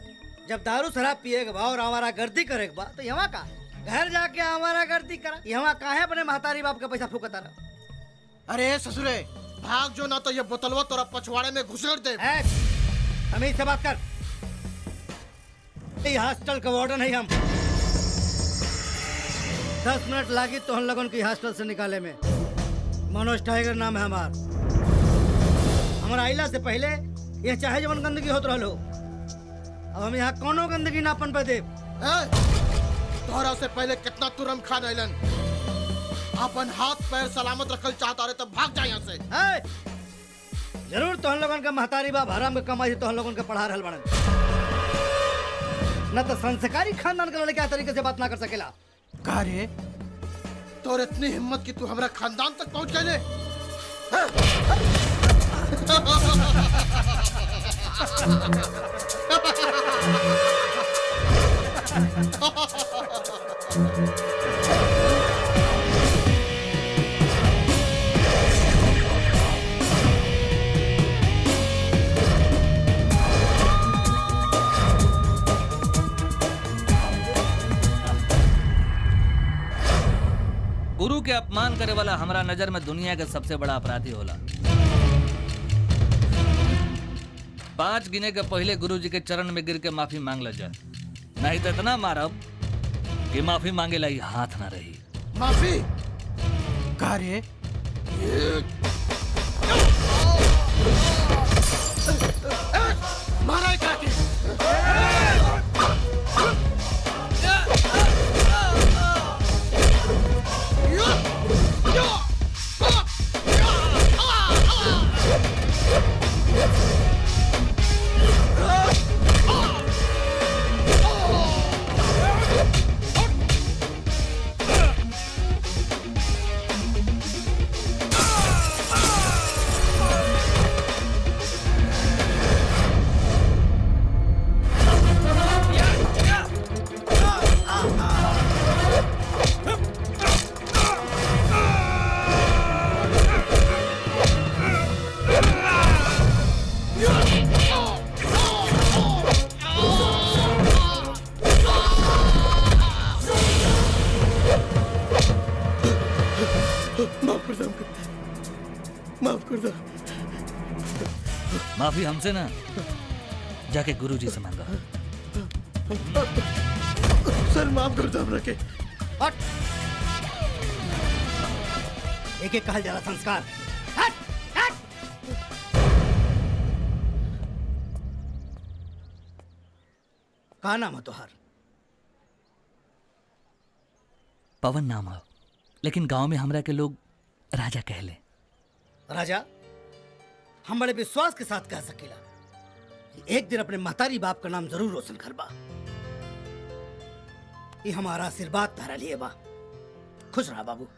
Speaker 1: जब दारू शराब पिए के बा और हमारा गर्दी करे के बा तो यहाँ का घर जाके हमारा गर्दी करा। यहाँ काहे अपने महतारी बाप का पैसा फूकता रहा?
Speaker 10: अरे ससुरे भाग जो ना तो ये बोतलवा तोरा पछवाड़े में घुसेड़ दे।
Speaker 1: हमें से बात कर। ये हॉस्टल का वार्डन है हम। 10 मिनट लागी तो हम लोगों की हॉस्टल से निकाले में। मनोज टाइगर नाम है हमारा आइला से पहले ये चाहे जवन गंदगी होत रहलो। अब हम यहाँ कोनो गंदगी ना पन पे दे।
Speaker 10: तोहरा से पहले कितना तुरम खान आइलन। अपन हाथ पैर सलामत रखल चाहता रहे तो भाग जा यहाँ से।
Speaker 1: जरूर तो हम लोगन का महतारी बाप हराम के कमाई तो हम लोगन के पढ़ा रहल बड़न। न तो संस्कारी खानदान के लड़के तरीके से बात ना कर सकेला।
Speaker 10: का रे तोर इतनी हिम्मत कि तू हमारा खानदान तक पहुंच गए।
Speaker 3: गुरु के अपमान करे वाला हमारा नजर में दुनिया के सबसे बड़ा अपराधी होला। 5 गिने के पहले गुरु जी के चरण में गिर के माफी मांग ल जा, नहीं तो इतना मारब कि माफी मांगे लाई हाथ ना रही।
Speaker 10: माफी का रे? मारा है काकी।
Speaker 3: माफी हमसे ना, जाके गुरुजी से मांगा।
Speaker 10: सर माफ कर दो हमरा के।
Speaker 1: एक एक कहल जाला संस्कार। का नाम है तोहार?
Speaker 3: पवन नाम है, लेकिन गांव में हमरा के लोग राजा कहले।
Speaker 1: राजा हम बड़े विश्वास के साथ कह सकेला कि एक दिन अपने महतारी बाप का नाम जरूर रोशन करबा। ये हमारा आशीर्वाद तारा लिए बा। खुश रहा बाबू।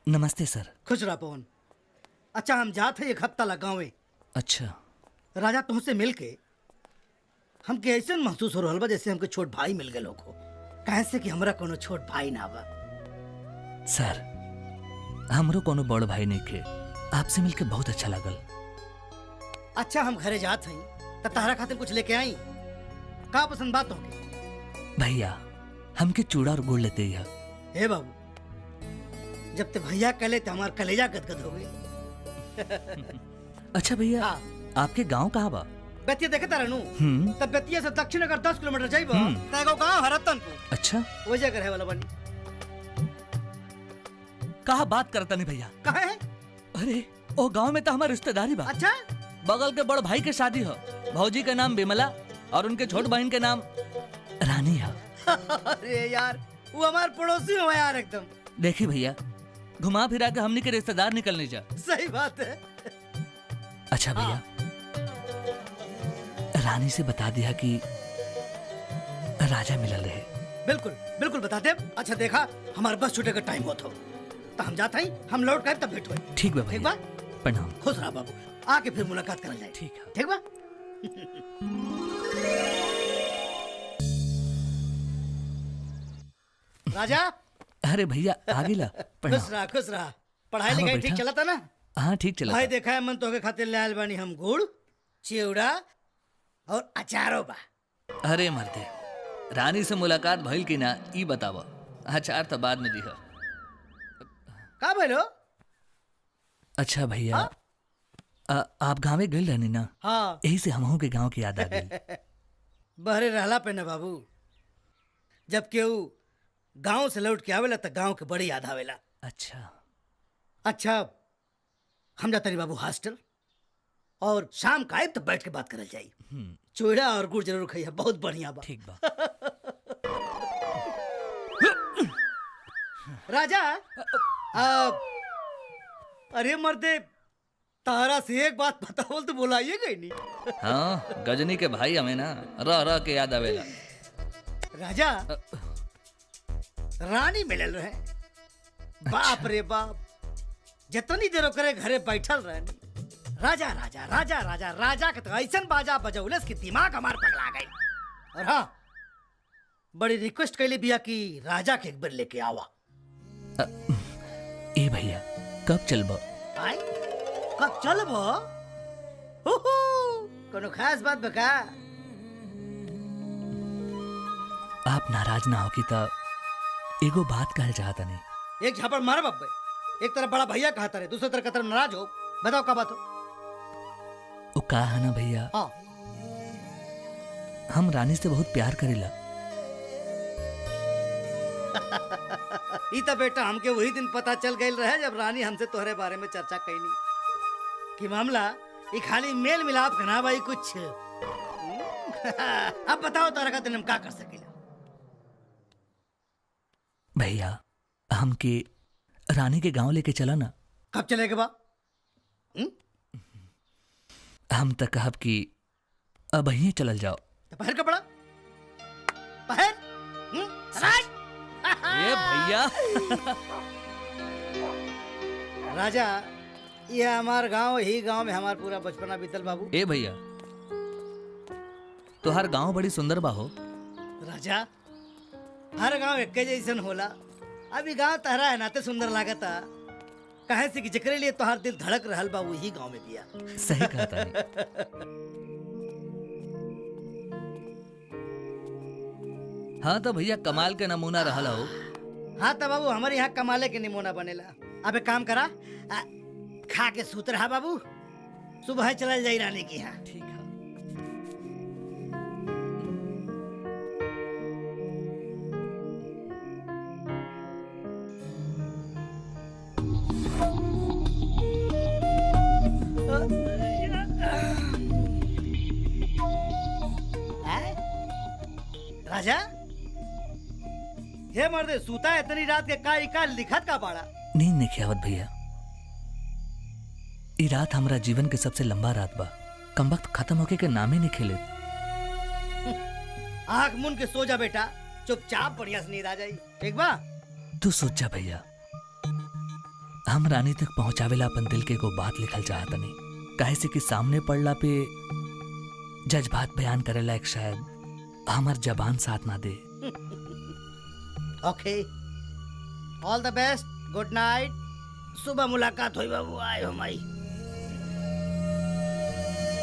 Speaker 3: नमस्ते सर।
Speaker 1: खुश रहा पवन। अच्छा हम जाते हैं एक हफ्ता लगावे।
Speaker 3: अच्छा
Speaker 1: राजा तुमसे मिलके हमके ऐसे महसूस हो रहा बा जैसे हमके छोट भाई मिल गए लोग। कहे से कि हमरा कोनो छोट भाई ना बा।
Speaker 3: सर हमरो कोनो बड़ भाई नहीं के, आपसे मिलके बहुत अच्छा लगल।
Speaker 1: अच्छा हम घरे जात हई त तारा खातिर कुछ लेके आई। का पसंद बात होगी?
Speaker 3: भैया हमके चूड़ा और गुड़ लेते ही।
Speaker 1: हे बाबू जब ते भैया कहले तो हमार कलेजा गदगद हो गई।
Speaker 3: अच्छा भैया आपके गांव कहाँ बा?
Speaker 1: बेतिया देखे तारा नु? तब बेतिया से दक्षिण अगर 10 किलोमीटर जाइबा त एगो गांव है रतनपुर।
Speaker 3: अच्छा
Speaker 1: वो जगह रहे वाला बनी।
Speaker 3: कहा बात करता नहीं भैया?
Speaker 1: कहा है?
Speaker 3: अरे ओ गांव में तो हमारा रिश्तेदारी बा।
Speaker 1: अच्छा
Speaker 3: बगल के बड़ भाई के शादी हो। भौजी का नाम बिमला और उनके छोट बहन के नाम रानी है।
Speaker 1: अरे यार वो हमार पड़ोसी हो यार एकदम।
Speaker 3: देखी भैया घुमा फिरा के हमनी के रिश्तेदार निकलने जा।
Speaker 1: सही बात है।
Speaker 3: अच्छा भैया रानी से बता दिया कि राजा मिलल रहे।
Speaker 1: बिल्कुल बिल्कुल बता दे। अच्छा देखा हमारे बस छूटे का टाइम होता तो हम जाता ही, हम लौट कर तब भेंट हुई।
Speaker 3: ठीक बा
Speaker 1: ठीक
Speaker 3: भैया,
Speaker 1: बा,
Speaker 3: प्रणाम।
Speaker 1: खुश रहा बाबू, आके फिर मुलाकात करल जाए।
Speaker 3: ठीक है।
Speaker 1: ठीक बा। राजा
Speaker 3: अरे भैया आगे ला, प्रणाम।
Speaker 1: खुश रहा। पढ़ाई
Speaker 3: हाँ,
Speaker 1: लिखाई
Speaker 3: बैठा।
Speaker 1: ठीक चलता ना?
Speaker 3: हाँ ठीक चला।
Speaker 1: भाई देखा है मन तो के खातिर लाल बानी हम गुड़ चिवड़ा और अचारो बा।
Speaker 3: अरे मर्दे, रानी से मुलाकात भइल की ना ई बतावा। अचार तो बाद में दिहा।
Speaker 1: का बोलो?
Speaker 3: अच्छा भैया, आप गाँव गए रहनी ना?
Speaker 1: हाँ।
Speaker 3: यही से हमहू के गांव की याद आ गई।
Speaker 1: बहरे रहला पे ना बाबू, जब केहू गांव से लौट के आवेला तो गांव के बड़ी याद आवेला। अच्छा हम जाते नहीं बाबू हॉस्टल, और शाम का आइब तो बैठ के बात करल जाई। चूड़ा और गुड़ जरूर खाइए, बहुत बढ़िया बा।
Speaker 3: ठीक बा।
Speaker 1: राजा अरे मर्दे, तारा से एक बात बताओ तो बुलाइए गई नहीं।
Speaker 3: हाँ गजनी के भाई हमें ना रह रह के याद आवेला।
Speaker 1: राजा रानी मिलल रहे। बाप रे बाप, जितनी देर ओकरे घरे बैठल रहनी, राजा राजा राजा राजा राजा के तो ऐसन बाजा बजौलस कि दिमाग हमार पगला गई। और हाँ, बड़ी रिक्वेस्ट कैले बिया कि राजा के एक बार लेके आवा।
Speaker 3: ए भैया कब चलबो?
Speaker 1: आई कब चलबो? कोनो खास बात बका?
Speaker 3: आप नाराज ना हो कि ता एगो बात कहल चाहता नहीं।
Speaker 1: एक झापड़ मार बब्बे, एक तरफ बड़ा भैया कहता रहे, दूसरी तरफ तरफ नाराज हो। बताओ का बात हो?
Speaker 3: वो कहा है ना भैया,
Speaker 1: हाँ।
Speaker 3: हम रानी से बहुत प्यार करेला।
Speaker 1: ई तो बेटा हमके वही दिन पता चल गई रहे जब रानी हमसे तोहरे बारे में चर्चा कैली कि मामला ये खाली मेल मिलाप का ना भाई कुछ। अब बताओ तोहरा का दिन हम का कर सकेला?
Speaker 3: भैया हमके रानी के गांव लेके चला ना।
Speaker 1: कब चलेगा बा?
Speaker 3: हम तक कहब कि अब यहीं चलल जाओ।
Speaker 1: तो पहन कपड़ा पहन।
Speaker 3: ए भैया
Speaker 1: राजा, ये हमार गांव, ही गांव में हमार पूरा बचपना बीतल बाबू।
Speaker 3: ए भैया तोहार गांव बड़ी सुंदर बा हो।
Speaker 1: राजा हर गांव एक जैसन होला। अभी गांव तहरा है नाते सुंदर लागता, कहे से कि जकरे लिए तोहार दिल धड़क रहल बा वही गांव में बिया।
Speaker 3: सही कहता नहीं। हाँ तो भैया कमाल के नमूना रहल हो।
Speaker 1: हाँ तो बाबू हमारे यहाँ कमाले के नमूना बनेला। अब एक काम करा, खा के सूत रहा बाबू, सुबह चल जाई रानी की यहाँ।
Speaker 3: ठीक है।
Speaker 1: राजा हे मर्दे, सूता इतनी रात के का लिखत का बाड़ा?
Speaker 3: नींद नहीं खियावत भैया। ई रात हमारा जीवन के सबसे लंबा रात बा। कम वक्त खत्म होके के नाम ही नहीं खेले।
Speaker 1: आँख मुन के सो जा बेटा, चुपचाप बढ़िया से नींद आ जाई। ठीक बा?
Speaker 3: तू सोच जा भैया, हम रानी तक पहुंचावेला अपन दिल के को बात लिखल चाहता नहीं। काहे से कि सामने पड़ला पे जज्बात बयान करेला एक शायद हमार जबान साथ ना दे।
Speaker 1: ओके, ऑल द बेस्ट, गुड नाइट। सुबह मुलाकात हुई बाबू। आए हो माई।